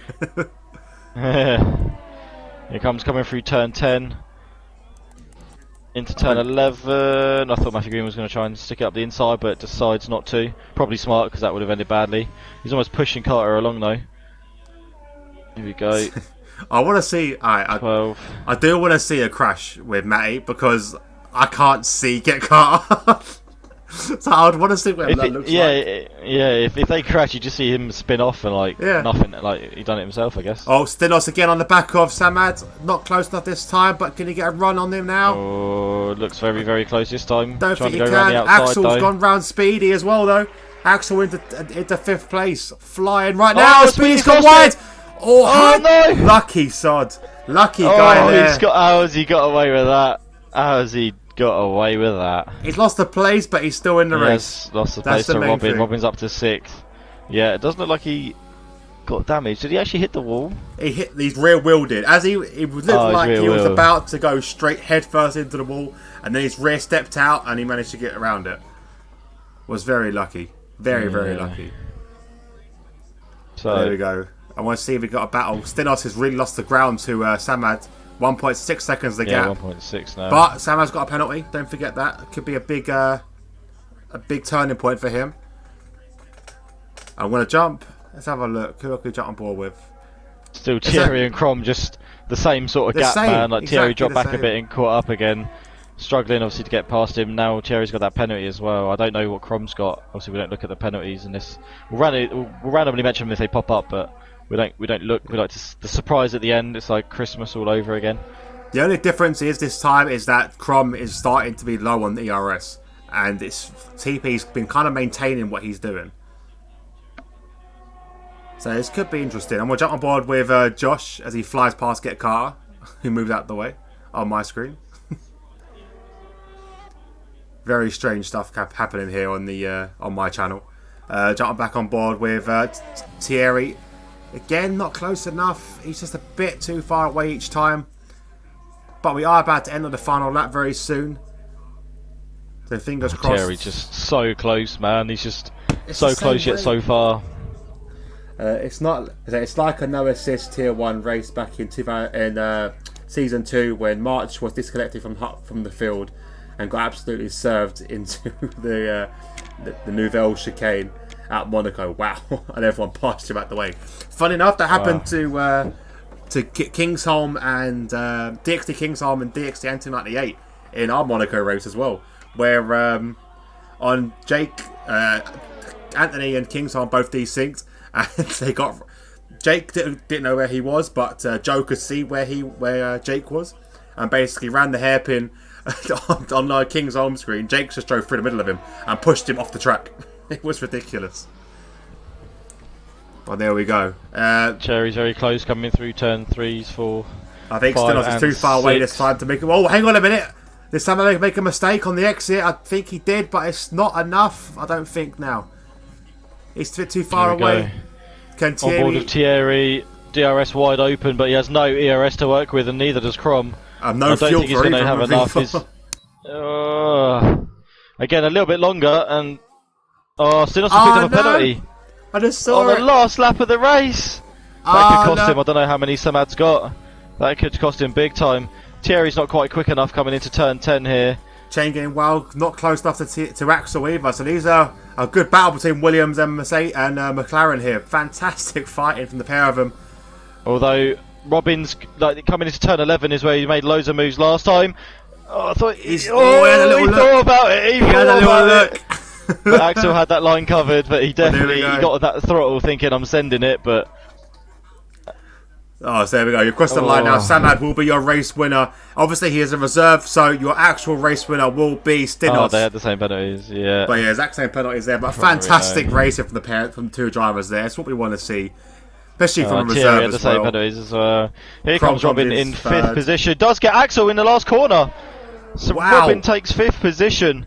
Here comes coming through turn 10 into turn 11. I thought Matthew Green was going to try and stick it up the inside, but decides not to. Probably smart because that would have ended badly. He's almost pushing Carter along though. Here we go. I want to see. I do want to see a crash with Matty because I can't get Carter. So I would want to see what that looks like. Yeah. If they crash, you just see him spin off and nothing. Like he done it himself, I guess. Oh, Stinos again on the back of Samad. Not close enough this time, but can he get a run on him now? Oh, looks very, very close this time. Don't think he can. Axel's gone round Speedy as well, though. Axel into 5th place, flying right now. Speedy's gone wide. Oh no! Lucky sod. Lucky guy there. How has he got away with that? How has he got away with that? He's lost the place, but he's still in the race. Lost the place to Robin. Thing. Robin's up to 6th. Yeah, it doesn't look like he got damaged. Did he actually hit the wall? He's rear-wheeled it. As he looked like he was about to go straight head first into the wall, and then his rear stepped out, and he managed to get around it. Was very lucky. Very lucky. So there we go. I want to see if we got a battle. Stinos has really lost the ground to Samad. 1.6 seconds the gap. 1.6 now. But Samad's got a penalty. Don't forget that. It could be a big turning point for him. I'm going to jump. Let's have a look. Who I could jump on board with? Still Thierry and Crom, just the same sort of gap, man. Like Thierry dropped back a bit and caught up again. Struggling, obviously, to get past him. Now Thierry's got that penalty as well. I don't know what Crom's got. Obviously, we don't look at the penalties in this. We'll randomly mention them if they pop up, but we don't look. We like the surprise at the end. It's like Christmas all over again. The only difference is this time is that Crom is starting to be low on the ERS, and TP's been kind of maintaining what he's doing. So this could be interesting. I'm gonna jump on board with Josh as he flies past Get Carter, who moves out the way on my screen. Very strange stuff happening here on the on my channel. Jumping back on board with Thierry. Again, not close enough. He's just a bit too far away each time. But we are about to end on the final lap very soon. So fingers crossed. Thierry just so close, man. He's just so close yet so far. It's like a no assist tier 1 race back in season 2 when March was disconnected from the field and got absolutely served into the Nouvelle chicane at Monaco. Wow. And everyone passed him out the way. Funny enough, that happened to Kingsholm and DxT Kingsholm and DxT Anti-98 in our Monaco race as well, where on Jake, Anthony and Kingsholm both desynced, and Jake didn't know where he was, but Joe could see where Jake was, and basically ran the hairpin on King's home screen. Jake just drove through the middle of him and pushed him off the track. It was ridiculous. Well, there we go. Cherry's very close, coming through turn 3s, 4. I think Stinos is too far away this time to make it. Oh, hang on a minute. This time I make a mistake on the exit. I think he did, but it's not enough. I don't think now. He's too far away. On board of Thierry, DRS wide open, but he has no ERS to work with, and neither does Crom. No I don't fuel think he's going to have enough. Again, a little bit longer, and Stinos has picked up a penalty. I just saw on the last lap of the race. That could cost him. I don't know how many Samad's got. That could cost him big time. Thierry's not quite quick enough coming into turn 10 here. Chain getting well, not close enough to Axel either. So these are a good battle between Williams and Mercedes and McLaren here. Fantastic fighting from the pair of them. Although Robin's coming into turn 11 is where he made loads of moves last time. I thought he thought about it. He had a little look. But Axel had that line covered, but he definitely got that throttle thinking I'm sending it, but... Oh, so there we go. You're across the line now. Samad will be your race winner. Obviously, he is a reserve, so your actual race winner will be Stinos. Oh, they had the same penalties, yeah. But yeah, exact same penalties there. But fantastic racing from the two drivers there. That's what we want to see, especially from a reserve had the as well. Same penalties as well. Here comes Robin in 5th position. Does get Axel in the last corner. So Robin takes 5th position.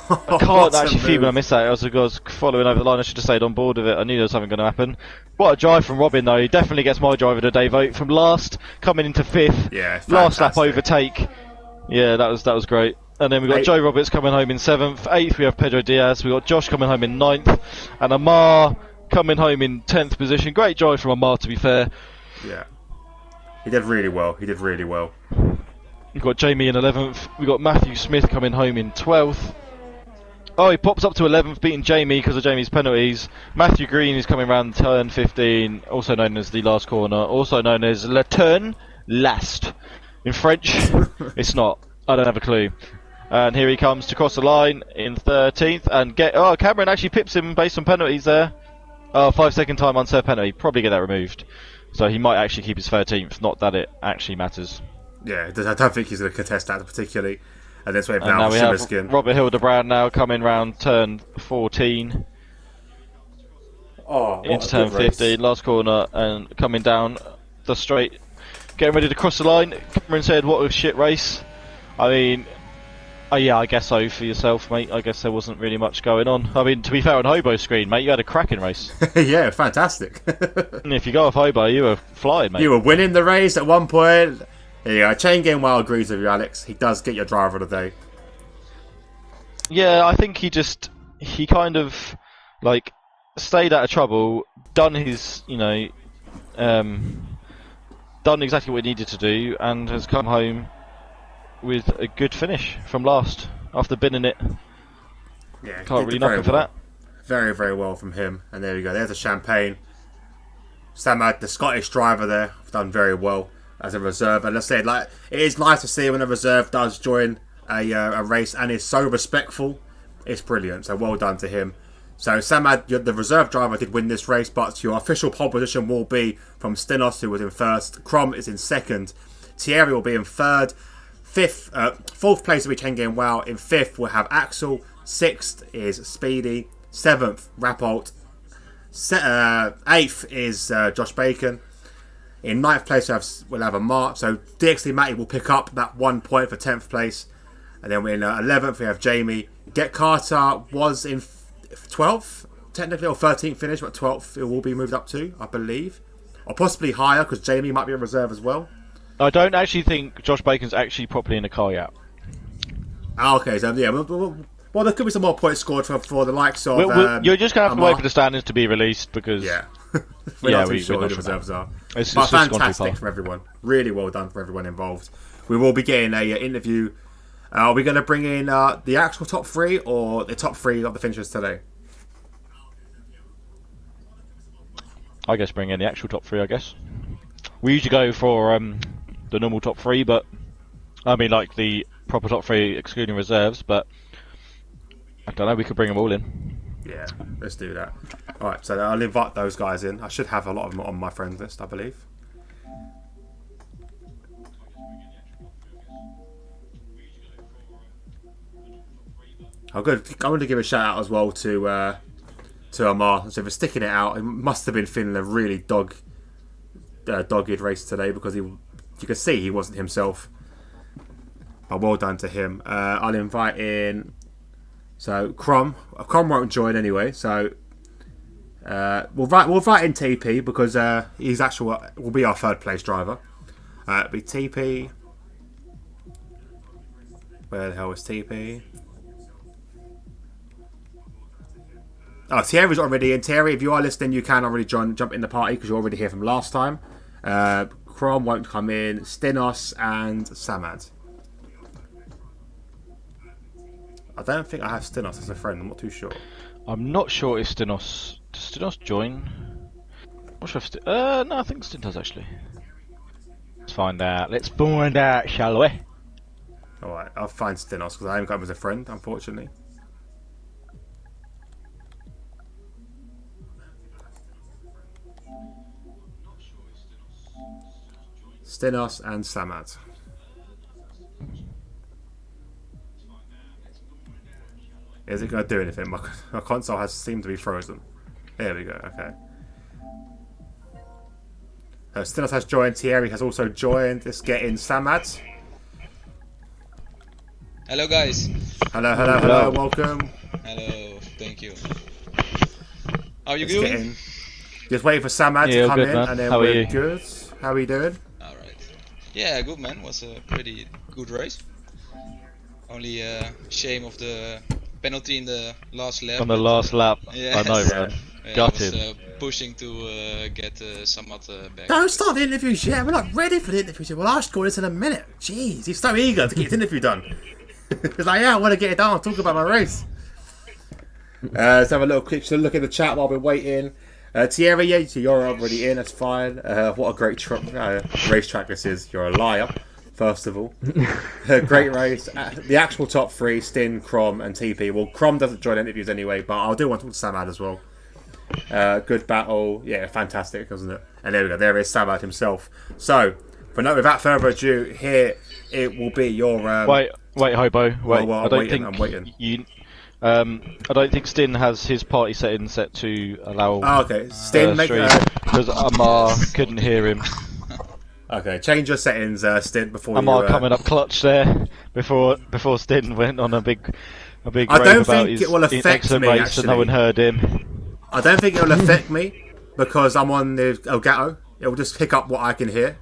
I can't actually feel when I missed that. I was following over the line. I should have stayed on board with it. I knew there was something going to happen. What a drive from Robin, though. He definitely gets my driver of the day vote. From last, coming into 5th. Yeah, last lap overtake. Yeah, that was great. And then we've got Joe Roberts coming home in 7th. 8th, we have Pedro Diaz. We've got Josh coming home in 9th. And Amar coming home in 10th position. Great drive from Amar, to be fair. Yeah. He did really well. We've got Jamie in 11th. We've got Matthew Smith coming home in 12th. Oh, he pops up to 11th, beating Jamie because of Jamie's penalties. Matthew Green is coming around turn 15, also known as the last corner, also known as Le Turn Last. In French, it's not. I don't have a clue. And here he comes to cross the line in 13th and Cameron actually pips him based on penalties there. 5-second time unserved penalty. Probably get that removed. So he might actually keep his 13th. Not that it actually matters. Yeah, I don't think he's going to contest that particularly. And that's where now we have Robert Hildebrand now coming round turn 14. Into turn 15, last corner, and coming down the straight, getting ready to cross the line. Cameron said, "What a shit race." I mean, yeah, I guess so for yourself, mate. I guess there wasn't really much going on. I mean, to be fair, on Hobo screen, mate, you had a cracking race. Yeah, fantastic. And if you go off Hobo, you were flying, mate. You were winning the race at one point. Yeah, Chain Game Well agrees with you, Alex. He does get your driver of the day. Yeah, I think he kind of stayed out of trouble, done his, done exactly what he needed to do, and has come home with a good finish from last after binning it. Yeah, can't really knock him for that. Very, very well from him. And there you go. There's a champagne. Samad, the Scottish driver there, done very well as a reserve. And I said, it is nice to see when a reserve does join a race and is so respectful. It's brilliant. So well done to him. So Samad, the reserve driver, did win this race, but your official pole position will be from Stinos, who was in 1st. Crom is in 2nd. Thierry will be in 3rd. 4th place will be Chain Game Wow. In 5th we'll have Axel. 6th is Speedy. 7th Rappolt. 8th is Josh Bacon. In 9th place we'll have Amar. So DxT Matty will pick up that 1 point for 10th place. And then in 11th we have Jamie. Get Carter was in 12th, technically, or 13th finish, but 12th it will be moved up to, I believe. Or possibly higher, because Jamie might be a reserve as well. I don't actually think Josh Bacon's actually properly in a car yet. Okay, so yeah, well, there could be some more points scored for the likes of... you're just going to have to wait for the standings to be released, because... Yeah. We're not too sure who the reserves are. It's but fantastic for everyone. Really well done for everyone involved. We will be getting an interview. Are we going to bring in the actual top 3 or the top 3 of the finishers today? I guess bring in the actual top 3, I guess. We usually go for the normal top 3, but... I mean, the proper top 3 excluding reserves, but... I don't know, we could bring them all in. Yeah, let's do that. Alright, so I'll invite those guys in. I should have a lot of them on my friends list, I believe. I'm going to give a shout out as well to Amar. So for sticking it out, he must have been feeling a really dogged race today because you could see he wasn't himself. But well done to him. I'll invite in. So Crom won't join anyway. So we'll invite in TP because he's will be our third place driver. It'll be TP. Where the hell is TP? Oh, Thierry's already in. Thierry, if you are listening, you can already jump in the party because you're already here from last time. Crom won't come in. Stinos and Samad. I don't think I have Stinos as a friend. I'm not too sure. I'm not sure if Stinos... Does Stinos join? I'm not sure if no, I think Stin does actually. Let's find out. Let's find out, shall we? Alright, I'll find Stinos because I haven't got him as a friend, unfortunately. Stinos and Samad. Is it going to do anything? My console has seemed to be frozen. There we go, okay. Stinos has joined. Thierry has also joined. Let's get in Samad. Hello guys. Hello, welcome. Hello, thank you. How are you Let's get doing? in. Just waiting for Samad to come good, in man. and then How are we're you? good. How are you doing? Alright. Yeah, good man. Was a pretty good race. Only shame of the penalty in the last lap. On the last lap. Yes. I know, man. Yeah, Gutted. I was pushing to get Samat back. Don't start the interviews yet. We're not ready for the interviews yet. Well, I'll score this in a minute. Jeez, he's so eager to get his interview done. He's like, yeah, I want to get it done. I'll talk about my race. Let's have a little quick look in the chat while we're waiting. Thierry, yeah, you're already in. That's fine. What a great racetrack this is. You're a liar, first of all. Great race. The actual top three, Stin, Crom, and TP. Well, Crom doesn't join interviews anyway, but I'll do one to Samad as well. Good battle. Yeah, fantastic, wasn't it? And there we go. There is Samad himself. So, without further ado, here it will be your... Wait, Hobo. Wait, well, I don't I'm waiting. you... I don't think Stin has his party settings set to allow. Oh, okay. Stin, make because Amar couldn't hear him. Okay, change your settings, Stin, before Amar you... coming up clutch there before Stin went on a big I rave don't about think his it will affect excellent me, race and no one heard him. I don't think it will affect me because I'm on the Elgato. It will just pick up what I can hear.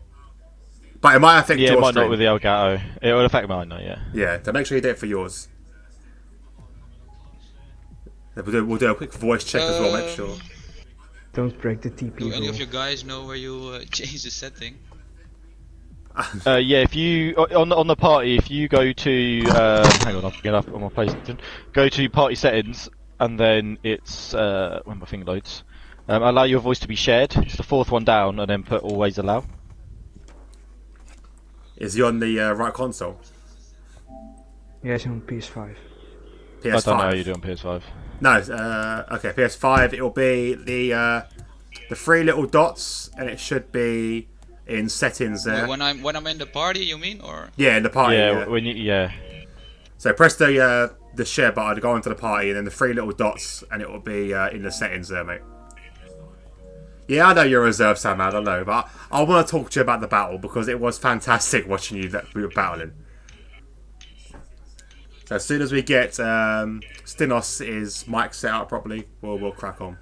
But it might affect Yeah, your it might stream. not with the Elgato. It will affect mine though, yeah. Yeah, so make sure you do it for yours. We'll do a quick voice check as well, make sure. Don't break the TP Do any rule. of you guys know where you change the setting? Yeah, if you on the party, if you go to hang on, I'll get up on my PlayStation. Go to party settings, and then it's when my thing loads. Allow your voice to be shared. It's the fourth one down, and then put always allow. Is he on the right console? Yes, on PS5. PS5? I don't know how you do on PS5. No, okay, PS5, it'll be the three little dots, and it should be in settings there. When I'm in the party, you mean, or? Yeah, in the party. Yeah, when you So press the share button to go into the party, and then the three little dots, and it will be in the settings there, mate. Yeah, I know you're reserved, Samad, I know, but I want to talk to you about the battle because it was fantastic watching you that we were battling. So as soon as we get Stinos' mic set up properly, we'll crack on.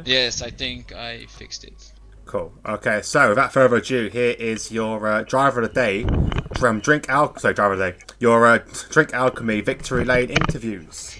Yes, I think I fixed it. Cool. Okay, so without further ado, here is your driver of the day from driver of the day. Your Drink Alchemy Victory Lane interviews.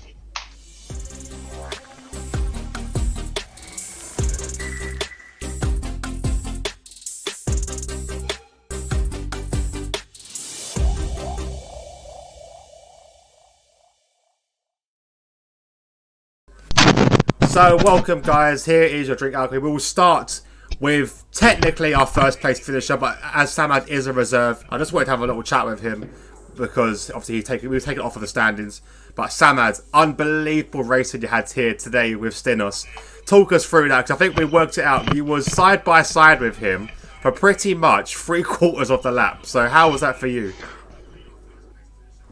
So, welcome, guys. Here is your drink alcohol. We will start with technically our first place finisher, but as Samad is a reserve, I just wanted to have a little chat with him because obviously we were taken off of the standings. But Samad, unbelievable racing you had here today with Stinos. Talk us through that, because I think we worked it out. You was side by side with him for pretty much 3/4 of the lap. So how was that for you?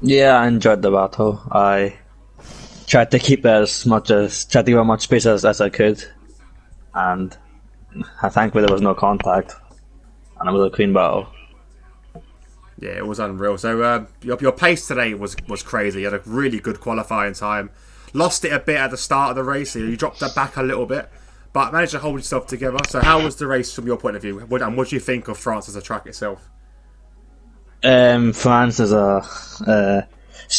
Yeah, I enjoyed the battle. I tried to keep tried to give as much space as I could, and thankfully there was no contact, and it was a clean battle. Yeah, it was unreal. So your pace today was crazy. You had a really good qualifying time. Lost it a bit at the start of the race. You dropped it back a little bit, but managed to hold yourself together. So how was the race from your point of view? And what do you think of France as a track itself? France is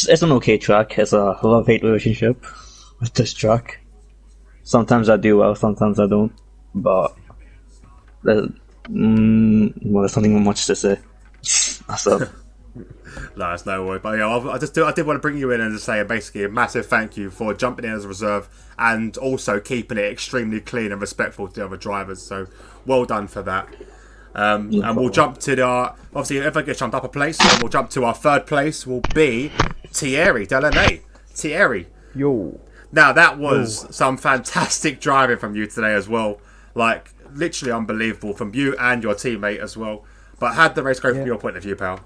it's an okay track. It's a love-hate relationship with this track. Sometimes I do well, sometimes I don't. But there's nothing much to say. So. No, it's no worry. But yeah, I did want to bring you in and just say basically a massive thank you for jumping in as a reserve and also keeping it extremely clean and respectful to the other drivers. So well done for that. And we'll jump to obviously if I get jumped up a place, then we'll jump to our third place will be Thierry Delaunay. Thierry. Yo. Now that was some fantastic driving from you today as well. Like literally unbelievable from you and your teammate as well. But how'd the race go from your point of view, pal?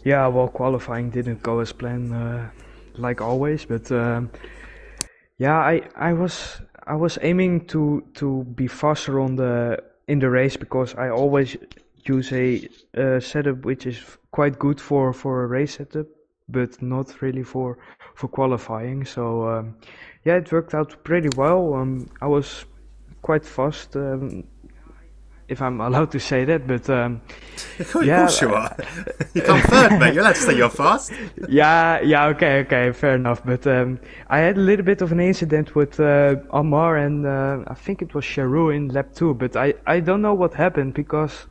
Yeah, well, qualifying didn't go as planned, like always. But yeah, I was aiming to be faster in the race because I always use a setup which is quite good for a race setup, but not really for qualifying. So yeah, it worked out pretty well. I was quite fast. If I'm allowed to say that, but of course you are. You come third, mate. You're allowed to say you're fast. Yeah, okay, fair enough. But I had a little bit of an incident with Amar and I think it was Charou in lap 2, but I don't know what happened because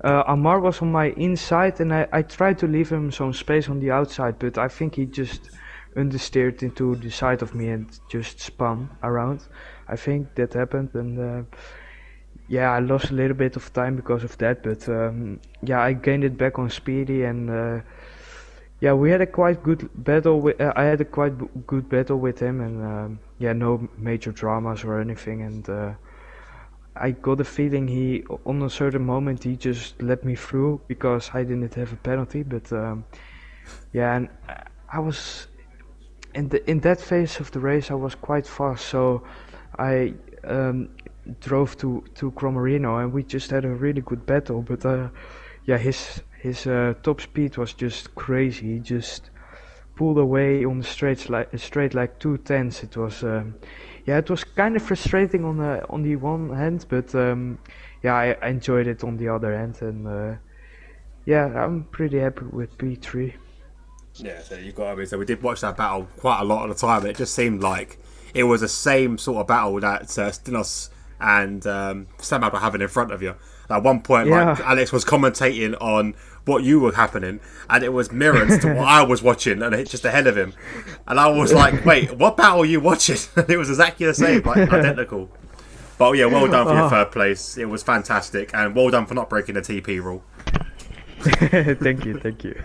Amar was on my inside and I tried to leave him some space on the outside, but I think he just understeered into the side of me and just spun around. I think that happened, and yeah, I lost a little bit of time because of that, but yeah, I gained it back on Speedy, and yeah, we had a quite good battle. I had a quite good battle with him, and yeah, no major dramas or anything. And I got a feeling on a certain moment, he just let me through because I didn't have a penalty. But yeah, and I was in that phase of the race, I was quite fast, so I drove to Cromarino and we just had a really good battle, but yeah, his top speed was just crazy. He just pulled away on the straight like 2/10. It was yeah, it was kind of frustrating on the one hand, but yeah, I enjoyed it on the other hand, and yeah, I'm pretty happy with P3. Yeah, so you got to be. So we did watch that battle quite a lot of the time, and it just seemed like it was the same sort of battle that Stinos and Samad were having in front of you. At one point, like Alex was commentating on what you were happening, and it was mirrored to what I was watching, and just ahead of him. And I was like, "Wait, what battle are you watching?" And it was exactly the same, like identical. But yeah, well done for your third place. It was fantastic, and well done for not breaking the TP rule. Thank you.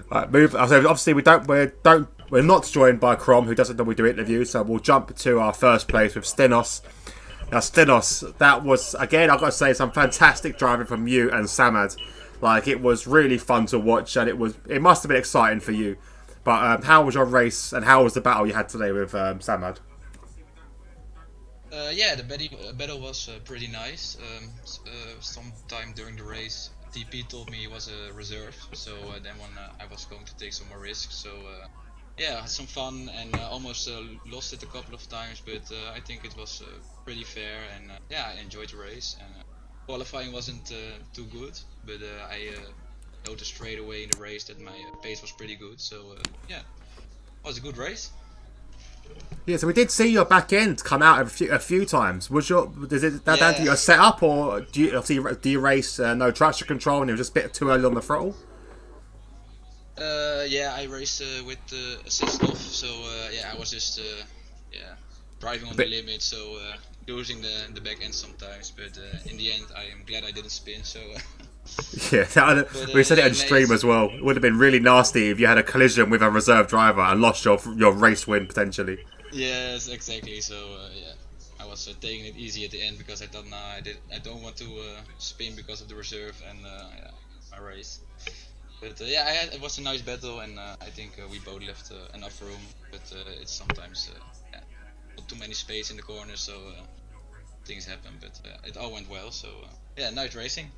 Right, move. So obviously we're not joined by Crom, who doesn't normally do interviews. So we'll jump to our first place with Stinos. Now Stinos, that was again, I've got to say, some fantastic driving from you and Samad. Like it was really fun to watch, and it must have been exciting for you. But how was your race, and how was the battle you had today with Samad? Yeah, the battle was pretty nice. Sometime during the race, TP told me he was a reserve, so then when I was going to take some more risks, so yeah, I had some fun and almost lost it a couple of times, but I think it was pretty fair, and yeah, I enjoyed the race. And qualifying wasn't too good, but I noticed straight away in the race that my pace was pretty good, so yeah, it was a good race. Yeah, so we did see your back end come out a few times. Is it that down to your setup, or do you race no traction control and it was just a bit too early on the throttle? Yeah, I raced with the assist off, so yeah, I was just driving on the limit, so losing the back end sometimes. But in the end, I am glad I didn't spin. So Yeah, we said it on stream nice. as well. It would have been really nasty if you had a collision with a reserve driver and lost your race win potentially. Yes, exactly. So yeah, I was taking it easy at the end because I thought, nah, I don't want to spin because of the reserve and yeah, my race. But yeah, it was a nice battle, and I think we both left enough room. But it's sometimes yeah, not too many space in the corner, so things happen. But it all went well. So yeah, nice racing.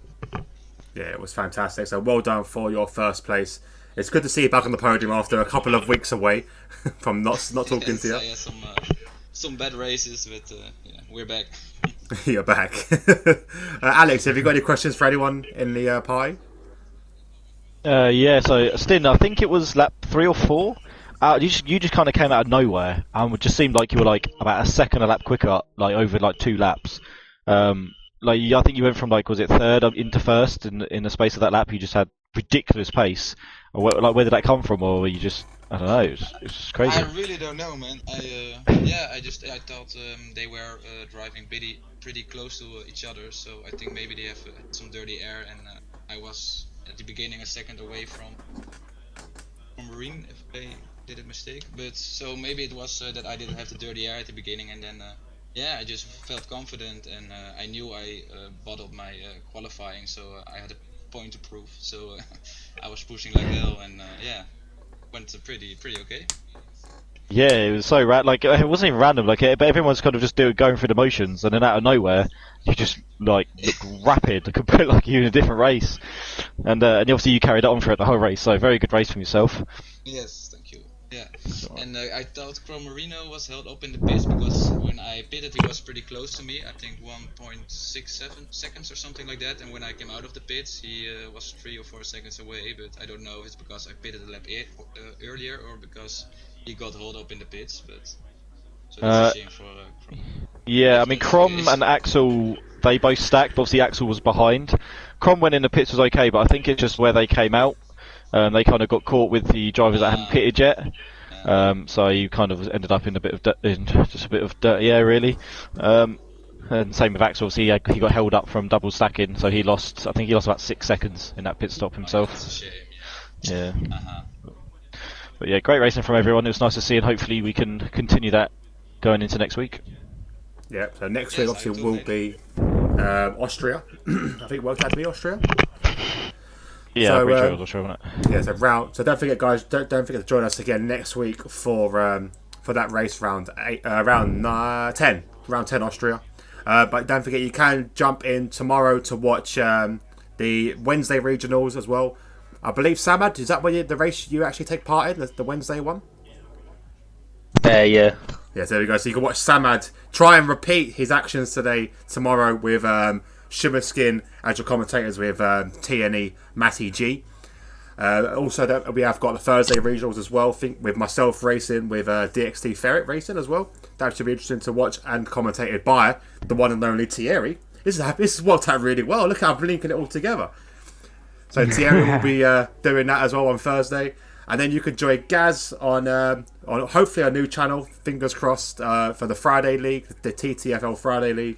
Yeah, it was fantastic. So well done for your first place. It's good to see you back on the podium after a couple of weeks away from not talking Yes, to you. I had some bad races, but yeah, we're back. You're back. Alex, have you got any questions for anyone in the party? Yeah, so Stin, I think it was lap 3 or 4. You just kind of came out of nowhere, and it just seemed like you were like about a second a lap quicker, like over like 2 laps. I think you went from like was it third up into first in the space of that lap. You just had ridiculous pace. Or where did that come from, or were you just I don't know. It's just crazy. I really don't know, man. I thought they were driving pretty close to each other, so I think maybe they have some dirty air, and I was at the beginning a second away from Marine if I did a mistake. But so maybe it was that I didn't have the dirty air at the beginning, and then yeah, I just felt confident, and I knew I bottled my qualifying, so I had a point to prove. So I was pushing like hell, and yeah, went pretty okay. Yeah, it was so like it wasn't even random. Like, but everyone's kind of just going through the motions, and then out of nowhere, you just like look rapid, completely like you're in a different race, and obviously you carried it on throughout the whole race. So very good race from yourself. Yes, thank you. Yeah, and I thought Chrome Marino was held up in the pits because when I pitted he was pretty close to me, I think 1.67 seconds or something like that, and when I came out of the pits he was 3 or 4 seconds away, but I don't know if it's because I pitted a lap earlier or because he got held up in the pits, but so that's a shame for Chrome. Yeah, I mean Crom and Axel, they both stacked, but obviously Axel was behind. Crom went in the pits was okay, but I think it's just where they came out. They kind of got caught with the drivers that hadn't pitted yet, so you kind of ended up in a bit of just a bit of dirty air, really. And same with Axel. Obviously, he got held up from double stacking, so he lost. I think he lost about 6 seconds in that pit stop himself. That's a shame. Yeah. Uh-huh. But yeah, great racing from everyone. It was nice to see, and hopefully we can continue that going into next week. Yeah. So next Yes, week obviously I will do, be Austria. I think it worked out to be Austria. Yeah, So, I'm pretty sure it was Austria, wasn't it? Yeah, so don't forget, guys. Don't forget to join us again next week for that race round 10 Austria. But don't forget you can jump in tomorrow to watch the Wednesday regionals as well. I believe Samad, is that the race you actually take part in, the Wednesday one? Yeah. Yeah, so there we go. So you can watch Samad try and repeat his actions tomorrow with Shimmerskin as your commentators with TNE Matty G. Also, we have got the Thursday regionals as well. I think with myself racing with DxT Ferret racing as well. That should be interesting to watch and commentated by the one and only Thierry. This has worked out really well. Look how I'm linking it all together. So Thierry will be doing that as well on Thursday. And then you can join Gaz on hopefully a new channel, fingers crossed, for the Friday League, the TTFL Friday League.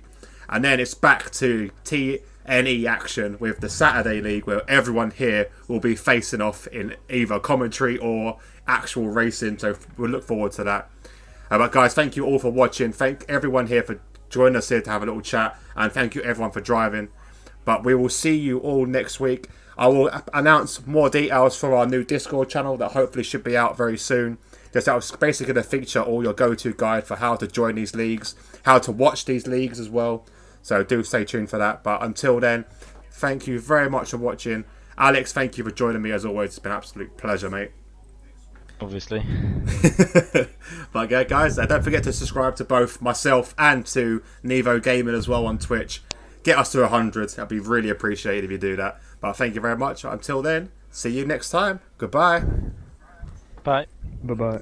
And then it's back to TNE action with the Saturday League, where everyone here will be facing off in either commentary or actual racing. So we'll look forward to that. But guys, thank you all for watching. Thank everyone here for joining us here to have a little chat. And thank you everyone for driving. But we will see you all next week. I will announce more details for our new Discord channel that hopefully should be out very soon. Just that was basically going to feature all your go-to guide for how to join these leagues, how to watch these leagues as well. So do stay tuned for that. But until then, thank you very much for watching. Alex, thank you for joining me as always. It's been an absolute pleasure, mate. Obviously. But yeah, guys, don't forget to subscribe to both myself and to Nevo Gaming as well on Twitch. Get us to 100. That'd be really appreciated if you do that. But thank you very much. Until then, see you next time. Goodbye. Bye. Bye bye.